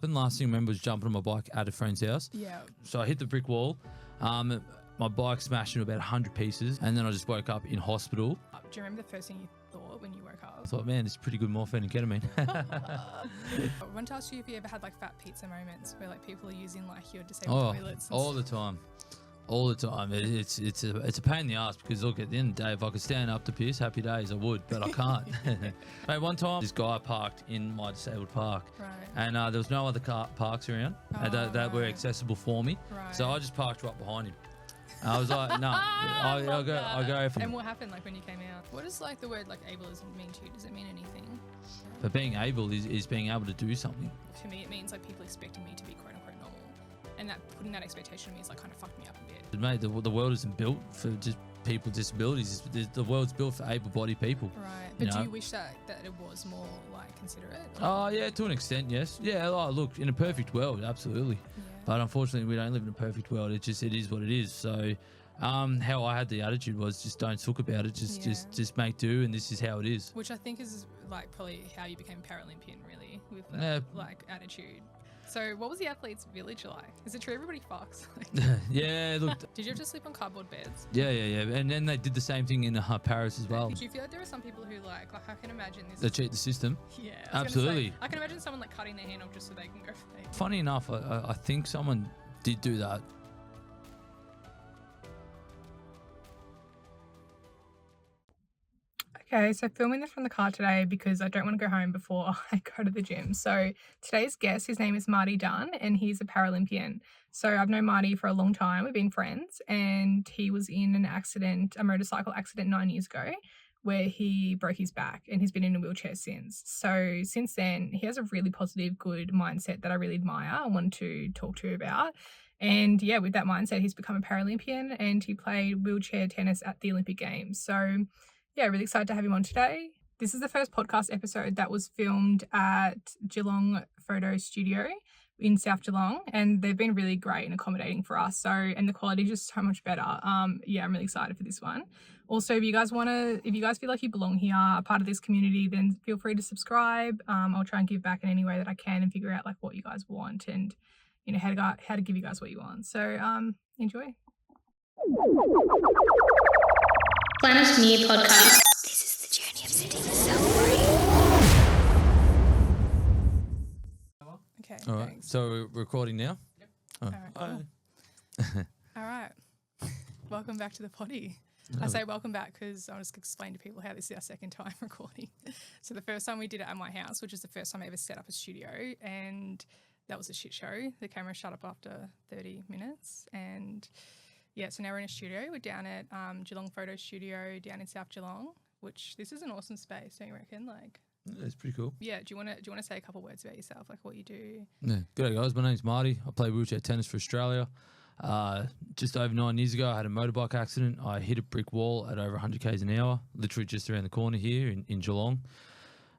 happened. Last thing I remember was jumping on my bike at a friend's house. Yeah. So I hit the brick wall. My bike smashed into about 100 pieces, and then I just woke up in hospital. Do you remember the first thing you thought when you woke up? I thought, man, it's pretty good morphine and ketamine. I want to ask you if you ever had like fat pizza moments where like people are using like your disabled toilets. All the time. All the time. It's a pain in the ass because look, at the end of the day, if I could stand up to piss, happy days, I would, but I can't. Mate, one time this guy parked in my disabled park, Right. and there was no other parks around that were accessible for me, Right. so I just parked right behind him. I was like, no, I'll go for. And what happened like when you came out? What does like the word like ableism mean to you? Does it mean anything? But being able is being able to do something. To me, it means like people expecting me to be quote unquote normal, and that putting that expectation on me is like kind of fucked me up a bit. Mate, the world isn't built for just people with disabilities. The world's built for able-bodied people. Right. But do you wish that it was more like considerate? Oh, yeah, to an extent, yes. Yeah, look, in a perfect world, absolutely. Yeah. But unfortunately, we don't live in a perfect world. It is what it is. So how I had the attitude was just don't talk about it. Just make do, and this is how it is. Which I think is like probably how you became Paralympian, really, with that like attitude. So what was the athletes' village like? Is it true everybody fucks? Yeah, look. Did you have to sleep on cardboard beds? Yeah. And then they did the same thing in Paris as well. Do you feel like there are some people who like I can imagine this. They cheat the system. Yeah. Absolutely. I can imagine someone like cutting their hand off just so they can go play. Funny enough, I think someone did do that. Okay, so filming this from the car today because I don't want to go home before I go to the gym. So today's guest, his name is Marty Dunn, and he's a Paralympian. So I've known Marty for a long time. We've been friends, and he was in a motorcycle accident 9 years ago where he broke his back, and he's been in a wheelchair since. So since then, he has a really positive, good mindset that I really admire and want to talk to you about. And yeah, with that mindset, he's become a Paralympian, and he played wheelchair tennis at the Olympic Games. So yeah, really excited to have him on today. This is the first podcast episode that was filmed at Geelong Photo Studio in South Geelong, and they've been really great and accommodating for us. So, and the quality is just so much better. Yeah, I'm really excited for this one. Also, if you guys feel like you belong here, a part of this community, then feel free to subscribe. I'll try and give back in any way that I can and figure out like what you guys want and how to give you guys what you want. So, enjoy. Planet Me podcast. This is the journey of setting yourself free. Okay. All right. Thanks. So we're recording now. Yep. Oh. All right. Cool. All right. Welcome back to the potty. I say welcome back because I'll just explain to people how this is our second time recording. So the first time we did it at my house, which is the first time I ever set up a studio, and that was a shit show. The camera shut up after 30 minutes, and yeah, so now we're in a studio. We're down at Geelong Photo Studio down in South Geelong, which this is an awesome space, don't you reckon? Like, Yeah, it's pretty cool. yeah. Do you want to say a couple words about yourself, like what you do? Yeah. G'day guys, my name's Marty. I play wheelchair tennis for Australia. Just over 9 years ago, I had a motorbike accident. I hit a brick wall at over 100 k's an hour, literally just around the corner here in Geelong.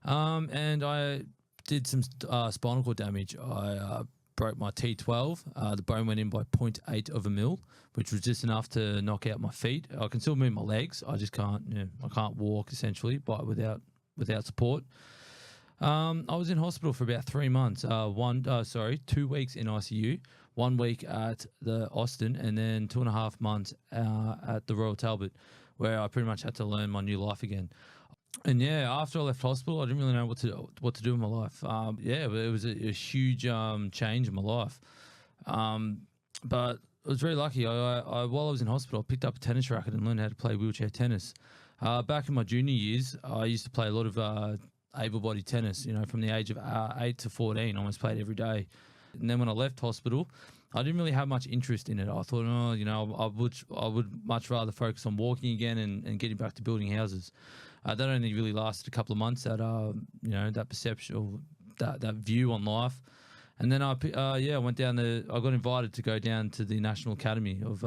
And I did some spinal cord damage. I broke my T12. The bone went in by 0.8 of a mil, which was just enough to knock out my feet. I can still move my legs. I just can't. I can't walk essentially, but without support. I was in hospital for about 3 months. 2 weeks in ICU, 1 week at the Austin, and then 2.5 months at the Royal Talbot, where I pretty much had to learn my new life again. And yeah, after I left hospital, I didn't really know what to do in my life. It was a huge change in my life. But I was very lucky. While I was in hospital, I picked up a tennis racket and learned how to play wheelchair tennis. Back in my junior years, I used to play a lot of able-bodied tennis. From the age of 8 to 14, I almost played every day. And then when I left hospital, I didn't really have much interest in it. I thought, I would much rather focus on walking again and getting back to building houses. That only really lasted a couple of months. That perception or that view on life, and then I went down I got invited to go down to the National Academy of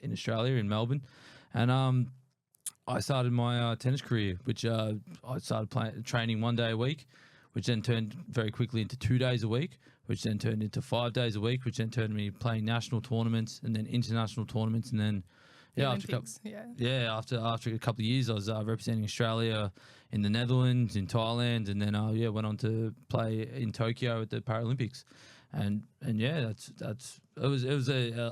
in Australia in Melbourne, and I started my tennis career, which I started training 1 day a week, which then turned very quickly into 2 days a week, which then turned into 5 days a week, which then turned me playing national tournaments and then international tournaments, and then Yeah, Olympics. after a couple of years, I was representing Australia in the Netherlands, in Thailand, and then went on to play in Tokyo at the Paralympics, and yeah, it was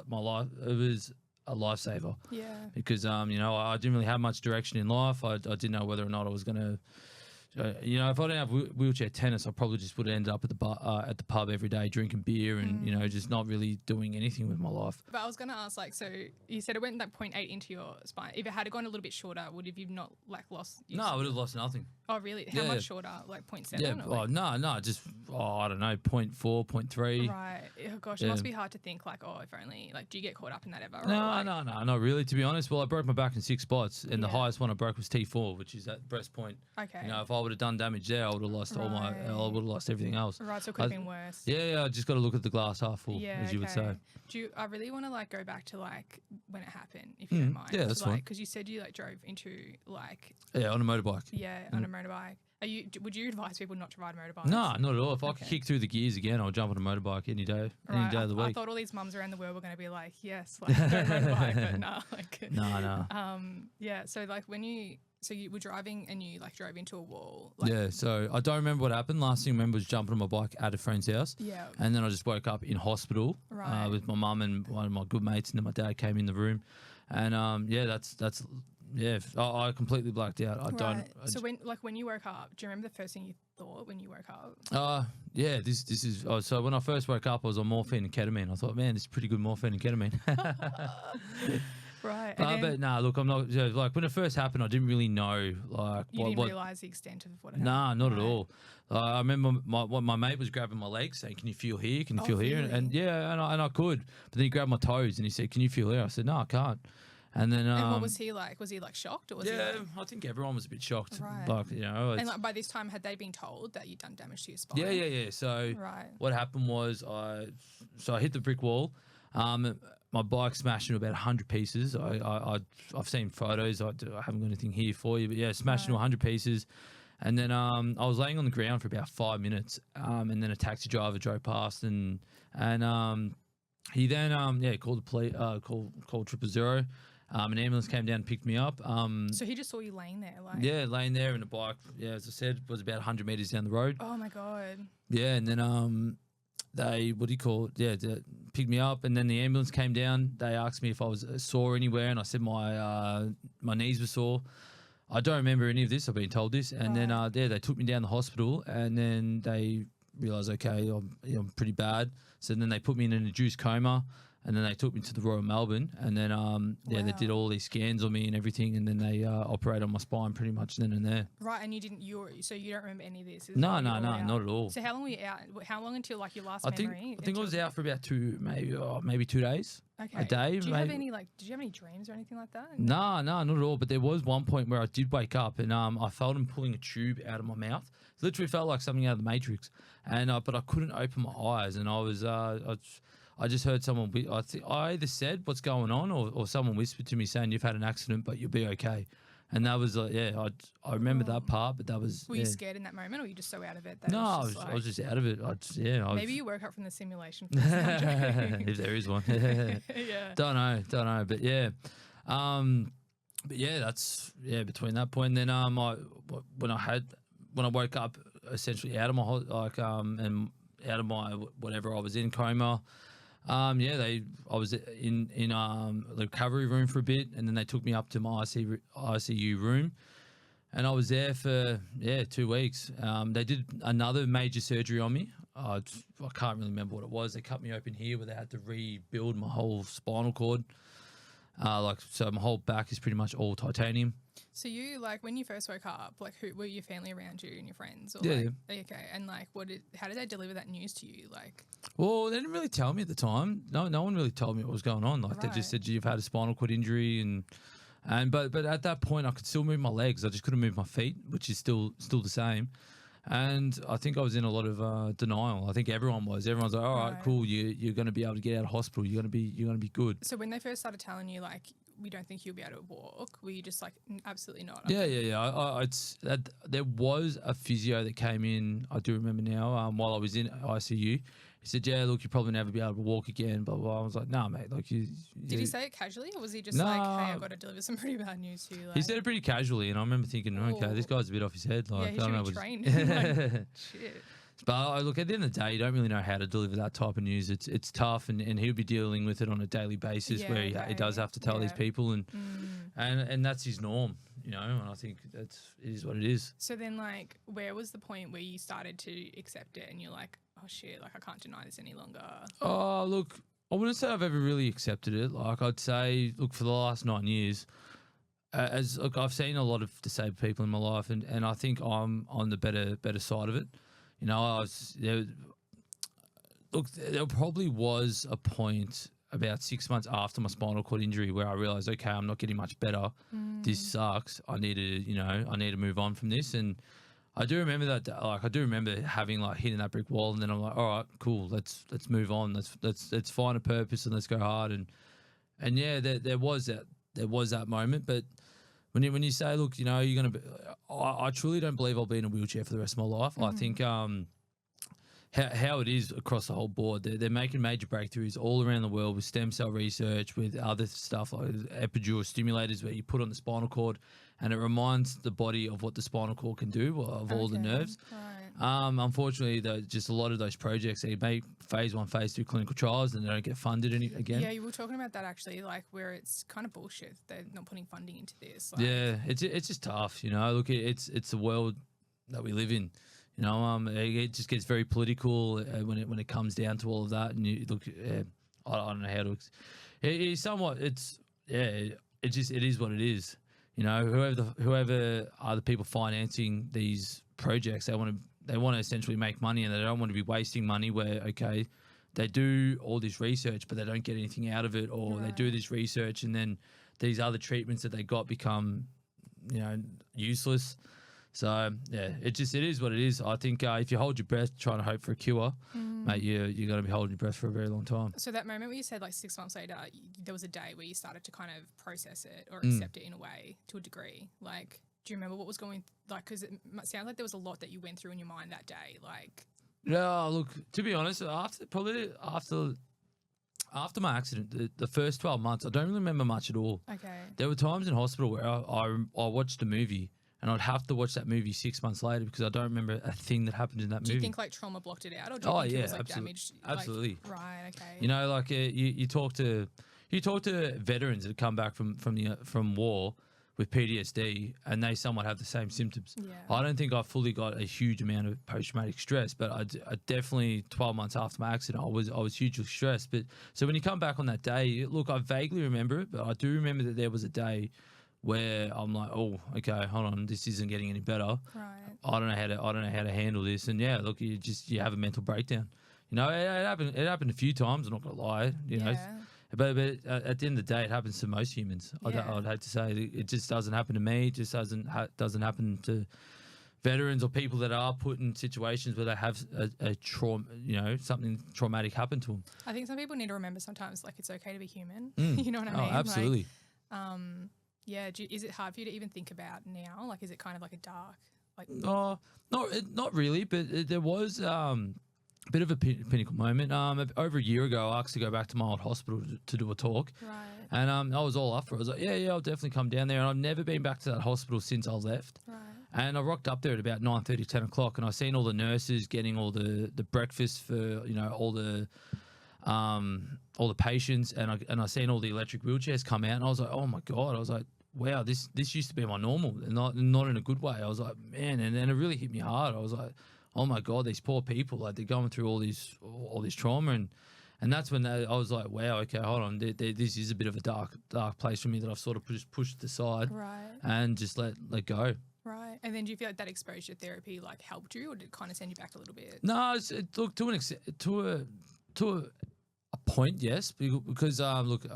my life. It was a lifesaver. Yeah. Because I didn't really have much direction in life. I didn't know whether or not I was gonna. If I didn't have wheelchair tennis, I probably just would have ended up at the bar, at the pub every day drinking beer and just not really doing anything with my life. But I was going to ask, like, so you said it went like 0.8 into your spine. If it had gone a little bit shorter, would have you not like lost? No, I would have lost nothing. Oh, really? How much shorter? Like 0.7? Yeah. Or like... No, just I don't know, 0.4, 0.3. Right. Oh gosh, it must be hard to think like, oh, if only like, do you get caught up in that ever? No, not really. To be honest, well, I broke my back in 6 spots, and the highest one I broke was T4, which is that breast point. Okay. If I would have done damage there, I would have lost I would have lost everything else. Right, so it could have been worse. Yeah, I just got to look at the glass half full, as you would say. I really want to like go back to like when it happened, if you don't mind. Yeah, that's fine. Because you said you like drove into like on a motorbike. Yeah, on a motorbike. Would you advise people not to ride motorbikes? No, not at all. If I could kick through the gears again, I'll jump on a motorbike any day of the week. I thought all these mums around the world were going to be like, yes, like don't motorbike, but no, like no. Yeah. So like you were driving and you like drove into a wall. Like, yeah. So I don't remember what happened. Last thing I remember was jumping on my bike at a friend's house. Yeah. And then I just woke up in hospital with my mum and one of my good mates, and then my dad came in the room, and that's. Yeah, I completely blacked out. I don't. So when you woke up, do you remember the first thing you thought when you woke up? Yeah, this is. So when I first woke up, I was on morphine and ketamine. I thought, man, this is pretty good morphine and ketamine. Right. But nah, look, I'm not like when it first happened. I didn't really know like you didn't realize the extent of what happened. Nah, not at all. I remember my mate was grabbing my legs, saying, "Can you feel here? Can you feel here?" Really? And I could, but then he grabbed my toes and he said, "Can you feel here?" I said, "No, I can't." And then, and what was he like? Was he like shocked, or was he? Like... I think everyone was a bit shocked. Right. Like and like by this time, had they been told that you'd done damage to your spine? Yeah. So what happened was I hit the brick wall. My bike smashed into about 100 pieces. I've seen photos. I haven't got anything here for you, but yeah, smashed into 100 pieces. And then I was laying on the ground for about 5 minutes. And then a taxi driver drove past and he then called the police, called 000. An ambulance came down and picked me up. So he just saw you laying there, like laying there in a bike. Yeah, as I said, was about 100 meters down the road. Oh my god. Yeah, and then they they picked me up, and then the ambulance came down. They asked me if I was sore anywhere, and I said my knees were sore. I don't remember any of this. I've been told this, and then they took me down to the hospital, and then they realised okay, I'm pretty bad. So then they put me in an induced coma. And then they took me to the Royal Melbourne, and then they did all these scans on me and everything, and then they operated on my spine pretty much then and there. Right, and so you don't remember any of this? No, not at all. So how long were you out? How long until like your last memory? I think I was out for about maybe 2 days. Okay. A day. Did you have any dreams or anything like that? No, not at all. But there was one point where I did wake up, and I felt him pulling a tube out of my mouth. It literally felt like something out of the Matrix, and but I couldn't open my eyes, and I was I just heard someone. I either said what's going on, or someone whispered to me saying you've had an accident, but you'll be okay. And that was I remember that part, but that was. Were you scared in that moment, or were you just so out of it? That I was just out of it. Maybe you woke up from the simulation. If there is one. Yeah. Don't know, but yeah. But yeah, that's between that point and then when I woke up essentially out of my and out of my whatever I was in coma. I was in the recovery room for a bit, and then they took me up to my ICU room, and I was there for 2 weeks. They did another major surgery on me. I can't really remember what it was. They cut me open here where they had to rebuild my whole spinal cord. So my whole back is pretty much all titanium. So you when you first woke up, who were your family around you and your friends? Or yeah. Okay, and how did they deliver that news to you? Well, they didn't really tell me at the time. No one really told me what was going on. They just said you've had a spinal cord injury, but at that point I could still move my legs. I just couldn't move my feet, which is still the same. And I think I was in a lot of denial. I think everyone was. Everyone's like, "All right, cool. You're going to be able to get out of hospital. You're going to be good." So when they first started telling you we don't think you'll be able to walk, were you just absolutely not? Yeah. There was a physio that came in. I do remember now. While I was in ICU, he said, yeah, look, you'll probably never be able to walk again, blah, blah, blah. I was like, nah, mate. Like, Did he say it casually, or was he just like, hey, I've got to deliver some pretty bad news to you? Like, he said it pretty casually, and I remember thinking, okay, this guy's a bit off his head. Like, he I don't know should what be trained. Like, shit. But look, at the end of the day, you don't really know how to deliver that type of news. It's tough, and he'll be dealing with it on a daily basis where he does have to tell these people, and that's his norm, you know. And I think it is what it is. So then, like, where was the point where you started to accept it, and you're like, oh shit, like I can't deny this any longer? Oh, look, I wouldn't say I've ever really accepted it. Like, I'd say, look, for the last 9 years, I've seen a lot of disabled people in my life, and I think I'm on the better side of it. You know, there probably was a point about 6 months after my spinal cord injury where I realized, okay, I'm not getting much better. This sucks. I need to move on from this. And I do remember that, like, I do remember having, like, hitting that brick wall, and then I'm like, all right, cool, let's move on. Let's find a purpose and let's go hard. And yeah, there was that moment, but when you say, look, you know, you're going to be, I truly don't believe I'll be in a wheelchair for the rest of my life. I think how it is across the whole board, they're making major breakthroughs all around the world with stem cell research, with other stuff like epidural stimulators where you put on the spinal cord and it reminds the body of what the spinal cord can do, of all the nerves. Right. Unfortunately, just a lot of those projects, they make phase 1, phase 2 clinical trials and they don't get funded again. Yeah, you were talking about that actually, like where it's kind of bullshit. They're not putting funding into this. Like. Yeah, it's just tough, you know. Look, it's the world that we live in. You know, it just gets very political when it comes down to all of that. And you look, I don't know how to. It's somewhat. It is what it is. You know, whoever are the people financing these projects, they want to essentially make money, and they don't want to be wasting money. Where okay, they do all this research, but they don't get anything out of it, or they do this research and then these other treatments that they got become, you know, useless. So yeah, it is what it is. I think if you hold your breath trying to hope for a cure, mate, you're going to be holding your breath for a very long time. So that moment where you said like 6 months later, there was a day where you started to kind of process it or accept it in a way, to a degree. Like, do you remember what was going like? Because it sounds like there was a lot that you went through in your mind that day. Like, no, look, to be honest, after my accident, the first 12 months, I don't really remember much at all. Okay. There were times in hospital where I watched a movie and I'd have to watch that movie 6 months later because I don't remember a thing that happened in that movie. Do you think like trauma blocked it out, or do you think it was like damaged? Absolutely. Like, right. Okay. You know, like you talk to veterans that come back from war with PTSD, and they somewhat have the same symptoms. Yeah. I don't think I fully got a huge amount of post-traumatic stress, but I definitely 12 months after my accident, I was hugely stressed. But so when you come back on that day, look, I vaguely remember it, but I do remember that there was a day where I'm like, oh, okay, hold on, this isn't getting any better. Right. I don't know how to handle this. And yeah, look, you have a mental breakdown. You know, it happened a few times. I'm not gonna lie. You know, but at the end of the day, it happens to most humans. Yeah. I'd hate to say it just doesn't happen to me. It just doesn't happen to veterans or people that are put in situations where they have a trauma, you know, something traumatic happen to them. I think some people need to remember sometimes, like, it's okay to be human. You know what I mean? Oh, absolutely. Like, yeah. Is it hard for you to even think about now? Like, is it kind of like a dark, like? Oh, not really. But there was a bit of a pinnacle moment. Over a year ago, I asked to go back to my old hospital to do a talk. Right. And I was all up for it. I was like, yeah, I'll definitely come down there. And I've never been back to that hospital since I left. Right. And I rocked up there at about 9:30, 10 o'clock, and I seen all the nurses getting all the breakfast for, you know, all the patients, and I seen all the electric wheelchairs come out, and I was like, oh my God, I was like, wow, this used to be my normal, and not in a good way. I was like, man, and it really hit me hard. I was like, oh my God, these poor people, like, they're going through all this trauma, and that's when I was like, wow, okay, hold on, this is a bit of a dark place for me that I've sort of just pushed aside, right, and just let go. Right. And then do you feel like that exposure therapy like helped you, or did it kind of send you back a little bit? No, look, to a point, yes, because look,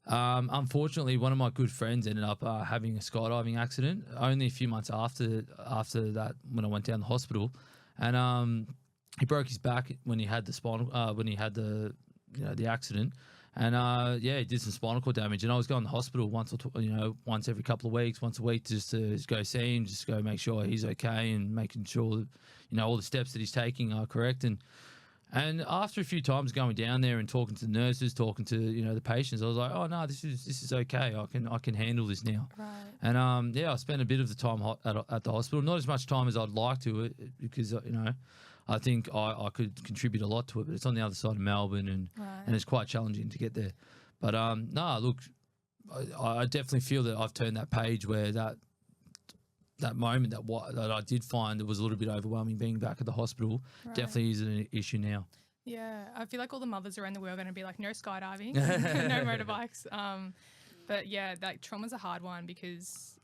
unfortunately, one of my good friends ended up having a skydiving accident only a few months after that, when I went down the hospital, and he broke his back when he had the accident, and he did some spinal cord damage, and I was going to the hospital once every couple of weeks, once a week, just to go see him, just go make sure he's okay, and making sure that, you know, all the steps that he's taking are correct, and And after a few times going down there and talking to the nurses, talking to the patients, I was like, oh no, this is okay. I can handle this now. Right. And I spent a bit of the time at the hospital, not as much time as I'd like to, because I think I could contribute a lot to it. But it's on the other side of Melbourne, and it's quite challenging to get there. But no, look, I definitely feel that I've turned that page where that moment that I did find that was a little bit overwhelming being back at the hospital definitely is an issue now. Yeah, I feel like all the mothers around the world are going to be like, no skydiving, no motorbikes. But yeah, like trauma's a hard one because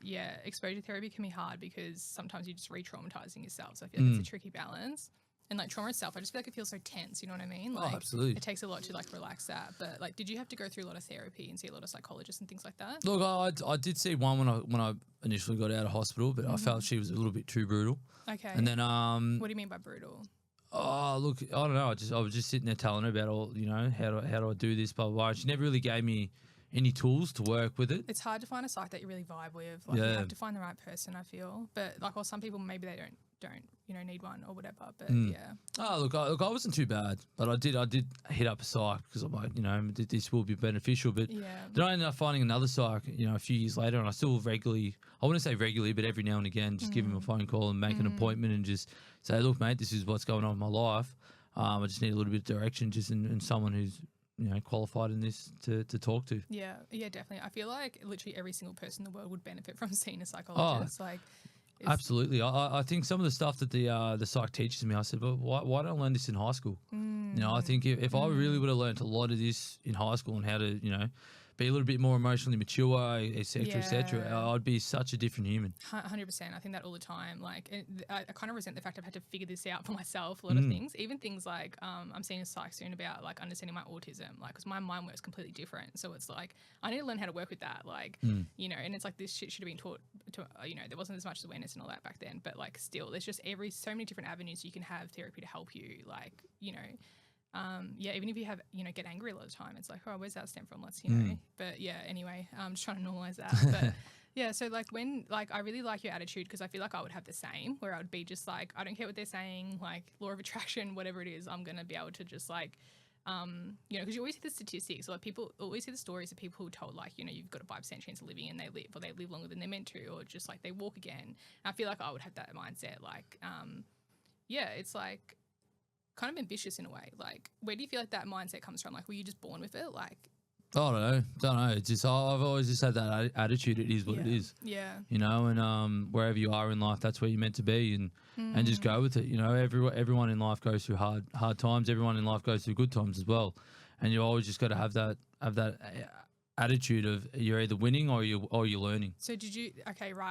exposure therapy can be hard because sometimes you're just re-traumatizing yourself. So I feel like it's a tricky balance. And like trauma itself, I just feel like it feels so tense. You know what I mean? Like, absolutely. It takes a lot to like relax that. But like, did you have to go through a lot of therapy and see a lot of psychologists and things like that? Look, I did see one when I initially got out of hospital, but I felt she was a little bit too brutal. Okay. And then what do you mean by brutal? Oh, look, I don't know. I was just sitting there telling her about all, how do I do this, blah, blah, blah. She never really gave me any tools to work with it. It's hard to find a psych that you really vibe with. Like you have to find the right person, I feel. But like, well, some people maybe they don't need one or whatever. But yeah. Oh, look, I wasn't too bad, but I did hit up a psych because I'm like, this will be beneficial. But then I ended up finding another psych, a few years later, and I still regularly, I wouldn't say regularly, but every now and again, just give him a phone call and make an appointment and just say, look, mate, this is what's going on in my life. I just need a little bit of direction, just in someone who's qualified in this to talk to. Yeah, definitely. I feel like literally every single person in the world would benefit from seeing a psychologist. Absolutely. I think some of the stuff that the psych teaches me, I said, but why don't I learn this in high school? I think if I really would have learned a lot of this in high school and how to, be a little bit more emotionally mature, et cetera, I'd be such a different human. 100%. I think that all the time. Like, I kind of resent the fact I've had to figure this out for myself, a lot of things. Even things like I'm seeing a psych soon about, like, understanding my autism, like, because my mind works completely different. So it's like, I need to learn how to work with that, like, and it's like this shit should have been taught to, there wasn't as much awareness and all that back then. But, like, still, there's just so many different avenues you can have therapy to help you, like, even if you have, get angry a lot of the time, it's like, oh, where's that stem from? Let's, but yeah, anyway, I'm just trying to normalize that. But yeah, so like I really like your attitude because I feel like I would have the same where I would be just like, I don't care what they're saying, like law of attraction, whatever it is, I'm going to be able to just like, because you always hear the statistics, like people always hear the stories of people who are told like, you've got a 5% chance of living and they live longer than they're meant to, or just like they walk again. And I feel like I would have that mindset. Like, it's like, kind of ambitious in a way. Like, where do you feel like that mindset comes from? Like, were you just born with it? Like, I don't know. It's just I've always just had that attitude. It is what it is. Yeah. And wherever you are in life, that's where you're meant to be, and just go with it. Everyone in life goes through hard times. Everyone in life goes through good times as well, and you always just got to have that attitude of you're either winning or you're learning. So I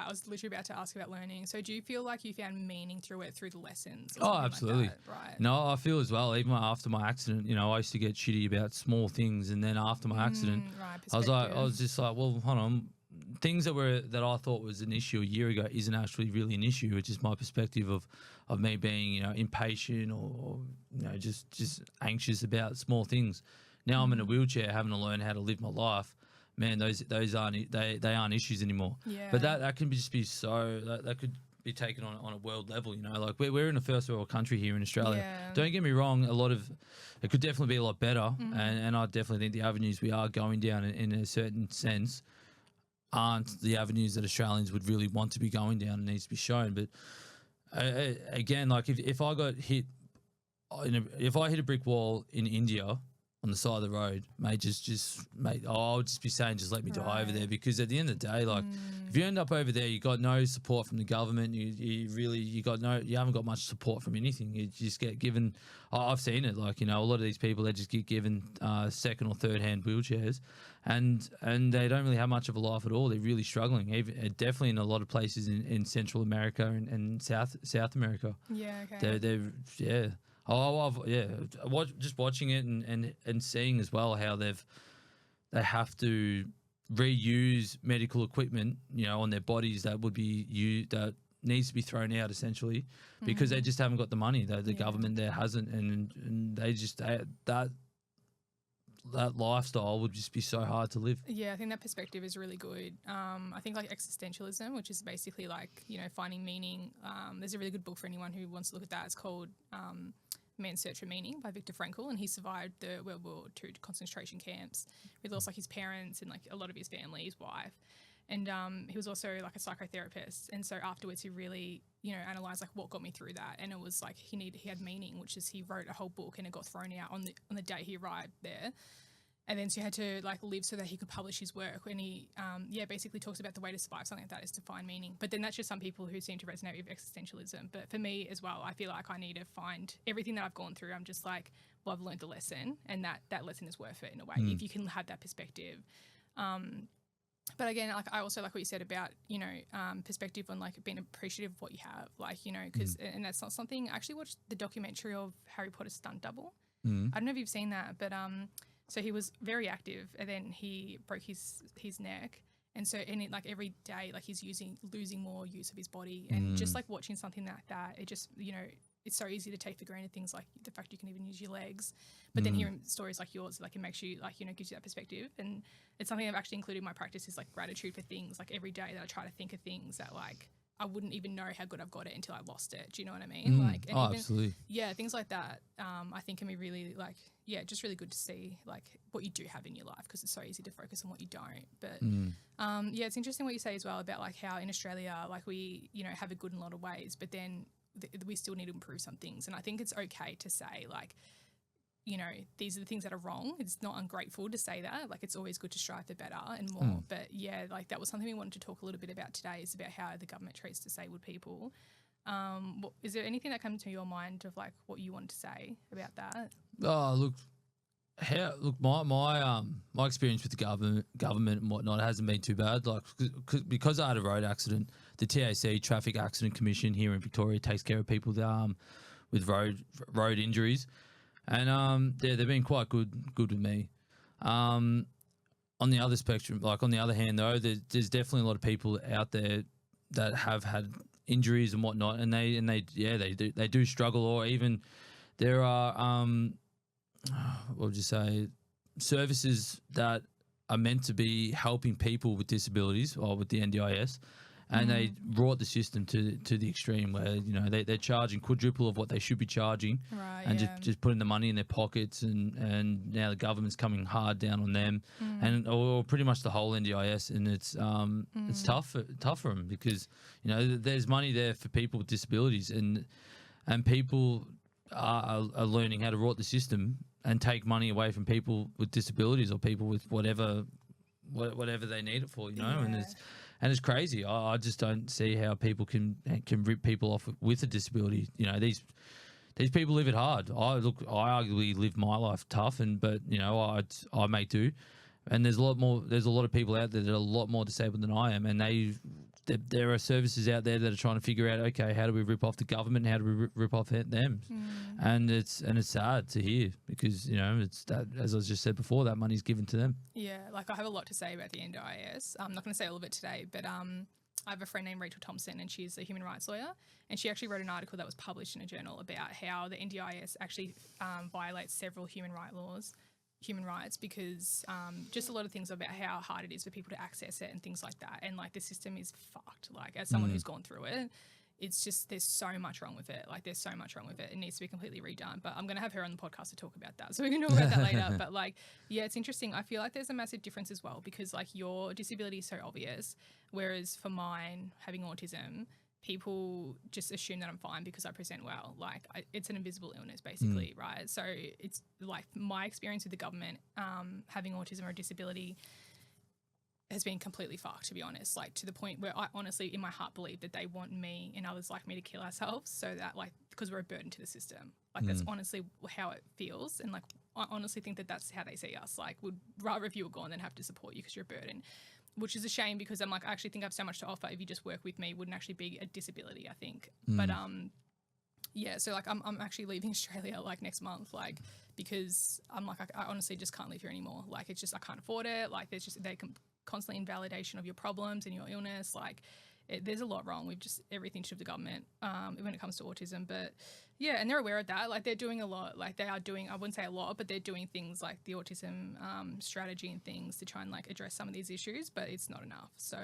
was literally about to ask about learning. So do you feel like you found meaning through the lessons? Oh, absolutely. Like that? Right. No, I feel as well, even after my accident, I used to get shitty about small things, and then after my accident, I was just like, well, hold on, things that I thought was an issue a year ago isn't actually really an issue. It's just my perspective of me being, impatient or just anxious about small things. Now I'm in a wheelchair, having to learn how to live my life. Man, those aren't they aren't issues anymore. Yeah. But that can just be so that could be taken on a world level. Like we're in a first world country here in Australia. Yeah. Don't get me wrong, it could definitely be a lot better, and I definitely think the avenues we are going down in a certain sense aren't the avenues that Australians would really want to be going down and needs to be shown. But again, like if I got hit, if I hit a brick wall in India on the side of the road, mate, I'll just be saying, just let me die over there, because at the end of the day, like, if you end up over there, you got no support from the government, you haven't got much support from anything. You just get given, I've seen it, like, a lot of these people, they just get given second or third hand wheelchairs, and they don't really have much of a life at all. They're really struggling, definitely in a lot of places in Central America and South America. Yeah, okay. They're just watching it and seeing as well how they have to reuse medical equipment, on their bodies that needs to be thrown out essentially, because they just haven't got the money. The government there hasn't, and they just that lifestyle would just be so hard to live. Yeah, I think that perspective is really good. I think like existentialism, which is basically like, finding meaning. There's a really good book for anyone who wants to look at that. It's called Man's Search for Meaning by Viktor Frankl, and he survived the World War II concentration camps with also like his parents and like a lot of his family, his wife. And he was also like a psychotherapist. And so afterwards he really, analysed like what got me through that. And it was like he had meaning, which is he wrote a whole book and it got thrown out on the day he arrived there. And then so he had to like live so that he could publish his work. And he, basically talks about the way to survive something like that is to find meaning. But then that's just some people who seem to resonate with existentialism. But for me as well, I feel like I need to find everything that I've gone through. I'm just like, well, I've learned the lesson, and that lesson is worth it in a way if you can have that perspective. But again, like I also like what you said about, perspective on like being appreciative of what you have, like, because, and that's not something. I actually watched the documentary of Harry Potter's stunt double. I don't know if you've seen that, but so he was very active, and then he broke his neck. And so like every day, like he's losing more use of his body, and just like watching something like that, it just, it's so easy to take for granted things like the fact you can even use your legs. But then hearing stories like yours, like it makes you like, gives you that perspective. And it's something I've actually included in my practice is like gratitude for things, like every day that I try to think of things that like I wouldn't even know how good I've got it until I lost it. Do you know what I mean? Like, and even, absolutely. Yeah, things like that, I think can be really like, just really good to see like what you do have in your life, because it's so easy to focus on what you don't. But it's interesting what you say as well about like how in Australia, like we, have it good in a lot of ways, but then we still need to improve some things. And I think it's okay to say like, these are the things that are wrong. It's not ungrateful to say that. Like it's always good to strive for better and more. But like that was something we wanted to talk a little bit about today, is about how the government treats disabled people. Is there anything that comes to your mind of like what you want to say about that? Oh, my experience with the government and whatnot hasn't been too bad. Like because I had a road accident, the TAC Traffic Accident Commission here in Victoria takes care of people with road injuries, and they've been quite good with me. On the other spectrum, like on the other hand though, there's definitely a lot of people out there that have had injuries and whatnot, and they do struggle, or even there are what would you say, services that are meant to be helping people with disabilities or with the NDIS, and they brought the system to the extreme where they're charging quadruple of what they should be charging, right? And just putting the money in their pockets, and now the government's coming hard down on them, and or pretty much the whole NDIS, and it's tough for them, because there's money there for people with disabilities, and people are learning how to rot the system and take money away from people with disabilities or people with whatever they need it for, and it's crazy. I just don't see how people can rip people off with a disability. These people live it hard. I arguably live my life tough, but I make do. And there's a lot of people out there that are a lot more disabled than I am, and there are services out there that are trying to figure out, okay, how do we rip off the government? How do we rip off them? And it's sad to hear, because it's that, as I just said before, that money's given to them. Yeah, like I have a lot to say about the NDIS. I'm not going to say all of it today, but I have a friend named Rachel Thompson, and she's a human rights lawyer, and she actually wrote an article that was published in a journal about how the NDIS actually violates several human rights, because just a lot of things about how hard it is for people to access it and things like that. And like the system is fucked. Like as someone who's gone through it, it's just, there's so much wrong with it. Like there's so much wrong with it. It needs to be completely redone. But I'm going to have her on the podcast to talk about that, so we can talk about that later. But like, it's interesting. I feel like there's a massive difference as well, because like your disability is so obvious, whereas for mine, having autism, people just assume that I'm fine because I present well. Like it's an invisible illness basically, right? So it's like my experience with the government, having autism or a disability, has been completely fucked, to be honest, like to the point where I honestly in my heart believe that they want me and others like me to kill ourselves, so that like, because we're a burden to the system. Like that's honestly how it feels, and like I honestly think that that's how they see us. Like would rather if you were gone than have to support you because you're a burden, which is a shame, because I'm like, I actually think I have so much to offer. If you just work with me, it wouldn't actually be a disability, I think. But so like I'm actually leaving Australia like next month, like because I'm like I honestly just can't live here anymore. Like it's just I can't afford it. Like there's just constant invalidation of your problems and your illness. Like there's a lot wrong with just everything to do with the government when it comes to autism. But and they're aware of that. Like they're doing a lot. Like they are doing, I wouldn't say a lot, but they're doing things like the autism strategy and things to try and like address some of these issues, but it's not enough. So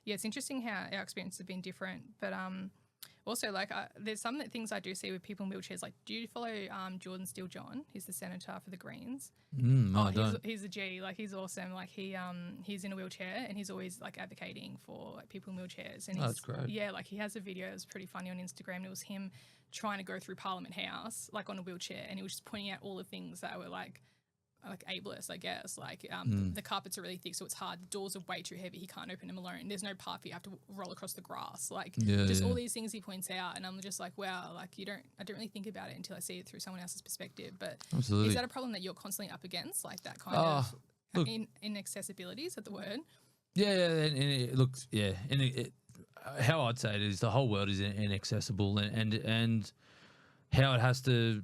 it's interesting how our experiences have been different. But Also, like, there's some things I do see with people in wheelchairs. Like, do you follow Jordan Steele John? He's the senator for the Greens. No, I don't. He's a G. Like, he's awesome. Like, he's in a wheelchair and he's always like advocating for like people in wheelchairs. And That's great. Yeah, like he has a video. It was pretty funny on Instagram. And it was him trying to go through Parliament House like on a wheelchair, and he was just pointing out all the things that were like ableist, I guess. Like the carpets are really thick, so it's hard. The doors are way too heavy. He can't open them alone. There's no path. You have to roll across the grass. Like all these things he points out, and I'm just like, wow. Like I don't really think about it until I see it through someone else's perspective. But Absolutely. Is that a problem that you're constantly up against, like that kind of inaccessibility? Is that the word? How I'd say it is the whole world is inaccessible, and how it has to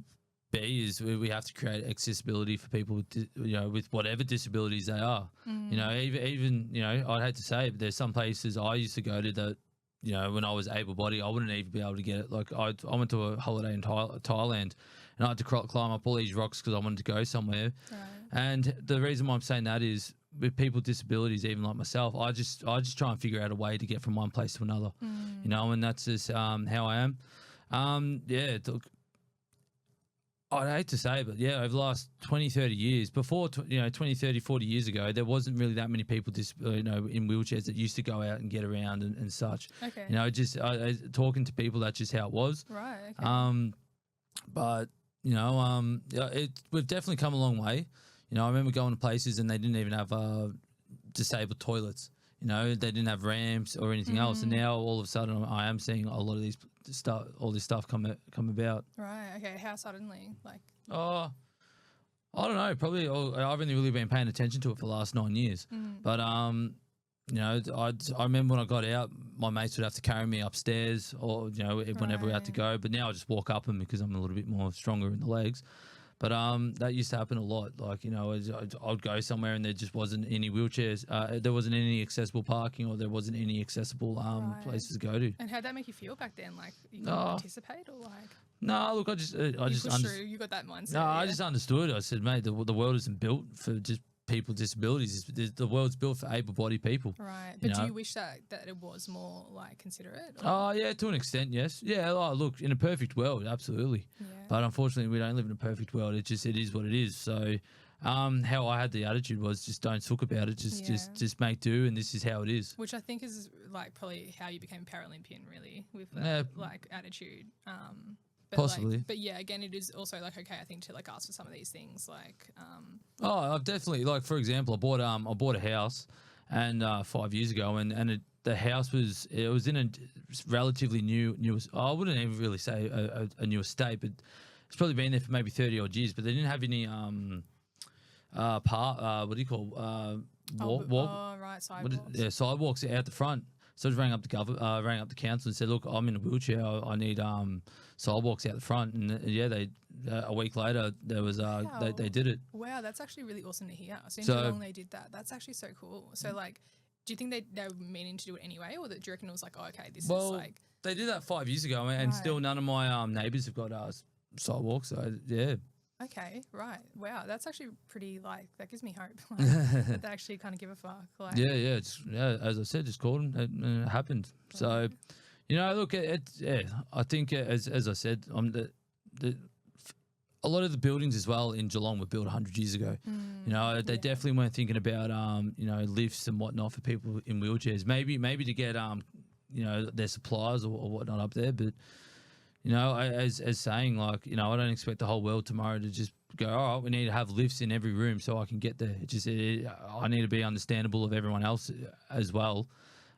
be is we have to create accessibility for people with, with whatever disabilities they are. Even I'd hate to say it, but there's some places I used to go to that, when I was able-bodied, I wouldn't even be able to get it. Like I went to a holiday in Thailand, and I had to climb up all these rocks because I wanted to go somewhere. Right. And the reason why I'm saying that is with people with disabilities, even like myself, I just try and figure out a way to get from one place to another. And that's just how I am. Look, I'd hate to say it, but over the last 20, 30 years, before, 20, 30, 40 years ago, there wasn't really that many people, in wheelchairs that used to go out and get around and such. Okay. Talking to people, that's just how it was. Right. Okay. But, we've definitely come a long way. I remember going to places and they didn't even have disabled toilets. They didn't have ramps or anything else. And now all of a sudden I am seeing a lot of all this stuff come about. Right. Okay. How suddenly? Like. I don't know. Probably I've only really been paying attention to it for the last 9 years. But I remember when I got out, my mates would have to carry me upstairs, or whenever we had to go. But now I just walk up them because I'm a little bit more stronger in the legs. But that used to happen a lot. Like, I'd go somewhere and there just wasn't any wheelchairs. There wasn't any accessible parking, or there wasn't any accessible places to go to. And how'd that make you feel back then? Like, you couldn't participate, or like? No, look, I just through. You got that mindset. No, I just understood. I said, mate, the world isn't built for just people with disabilities. The world's built for able-bodied people. Right. But do you wish that it was more like considerate? Oh, yeah, to an extent, yes. Yeah, look, in a perfect world, absolutely. Yeah. But unfortunately, we don't live in a perfect world. It is what it is. So how I had the attitude was just don't talk about it. Just make do, and this is how it is. Which I think is like probably how you became Paralympian, really, with that like attitude. Possibly. But yeah, again, it is also like, okay, I think to like ask for some of these things, like. I've definitely, like, for example, I bought a house, and 5 years ago, and the house was in a relatively new. I wouldn't even really say a new estate, but it's probably been there for maybe 30 odd years. But they didn't have any what do you call sidewalks. Sidewalks out the front. So I just rang up the council and said, look, I'm in a wheelchair. I need sidewalks out the front. And they a week later there was they did it. Wow, that's actually really awesome to hear. So in Geelong they did that. That's actually so cool. So like, do you think they were meaning to do it anyway, or do you reckon it was like, oh, okay, this is like? They did that 5 years ago, and still none of my neighbours have got sidewalks. So yeah. Okay, right. Wow, that's actually pretty, like, that gives me hope. Like, that they actually kind of give a fuck. Like, as I said, just called them and it happened. So, look, I think as I said, a lot of the buildings as well in Geelong were built 100 years ago. They definitely weren't thinking about lifts and whatnot for people in wheelchairs. Maybe to get their supplies or whatnot up there, but. As saying, like, I don't expect the whole world tomorrow to just go, all right, we need to have lifts in every room so I can get there. I need to be understandable of everyone else as well.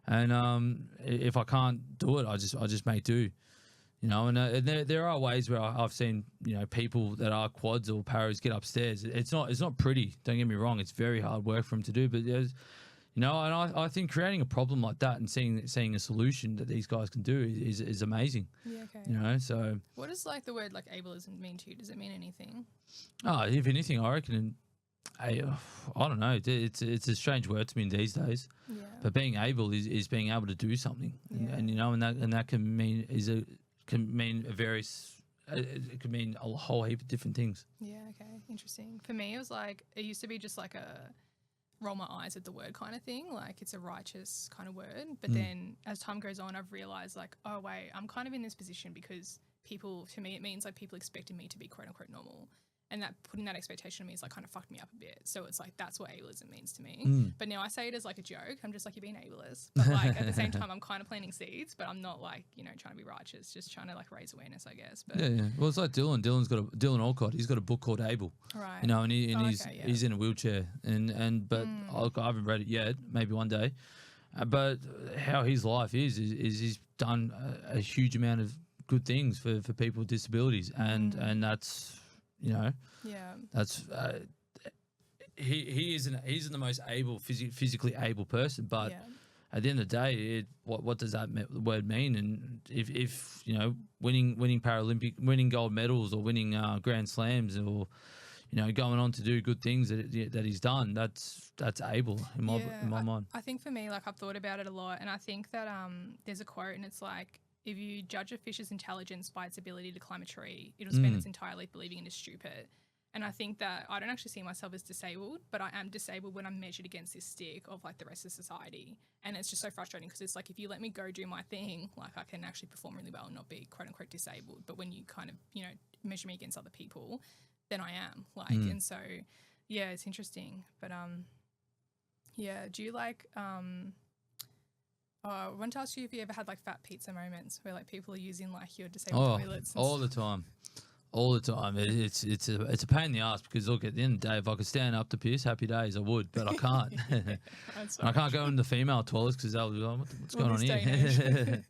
And if I can't do it, I just make do. And there are ways where I've seen, people that are quads or paras get upstairs. It's not pretty. Don't get me wrong. It's very hard work for them to do, but and I think creating a problem like that and seeing a solution that these guys can do is amazing. Yeah, okay. So. What does like the word like ableism mean to you? Does it mean anything? If anything, I reckon. I don't know. It's a strange word to me these days. Yeah. But being able is being able to do something, and that can mean it could mean a whole heap of different things. Yeah. Okay. Interesting. For me, it was like it used to be just like roll my eyes at the word kind of thing. Like it's a righteous kind of word. But then as time goes on, I've realised like, oh, wait, I'm kind of in this position because people, to me, it means like people expected me to be quote unquote normal. And that putting that expectation on me is like kind of fucked me up a bit. So it's like that's what ableism means to me. But now I say it as like a joke. I'm just like, you're being ableist. But like at the same time, I'm kind of planting seeds, but I'm not like, you know, trying to be righteous, just trying to like raise awareness, I guess. But Yeah. Well, it's like Dylan. Dylan Alcott. He's got a book called Able. right. You know, and he's in a wheelchair, but I haven't read it yet. Maybe one day. But how his life is he's done a huge amount of good things for people with disabilities, and that's, you know, that's he isn't the most able physically able person, but at the end of the day, what does that word mean? And if you know, winning winning gold medals or winning Grand Slams, or you know, going on to do good things that he's done, that's able in my mind. I think for me, like I've thought about it a lot, and I think that there's a quote, and it's like, if you judge a fish's intelligence by its ability to climb a tree, it'll spend its entire life believing it is stupid. And I think that I don't actually see myself as disabled, but I am disabled when I'm measured against this stick of like the rest of society. And it's just so frustrating because it's like, if you let me go do my thing, like I can actually perform really well and not be quote unquote disabled. But when you kind of, you know, measure me against other people, then I am like, and so, yeah, it's interesting. But, yeah, do you like, I want to ask you if you ever had like fat pizza moments where like people are using like your disabled toilets. All the time. All the time. It's a pain in the ass because look, at the end of the day, if I could stand up to piss, happy days, I would, but I can't. I can't go in the female toilets because they'll be like, what's going on here?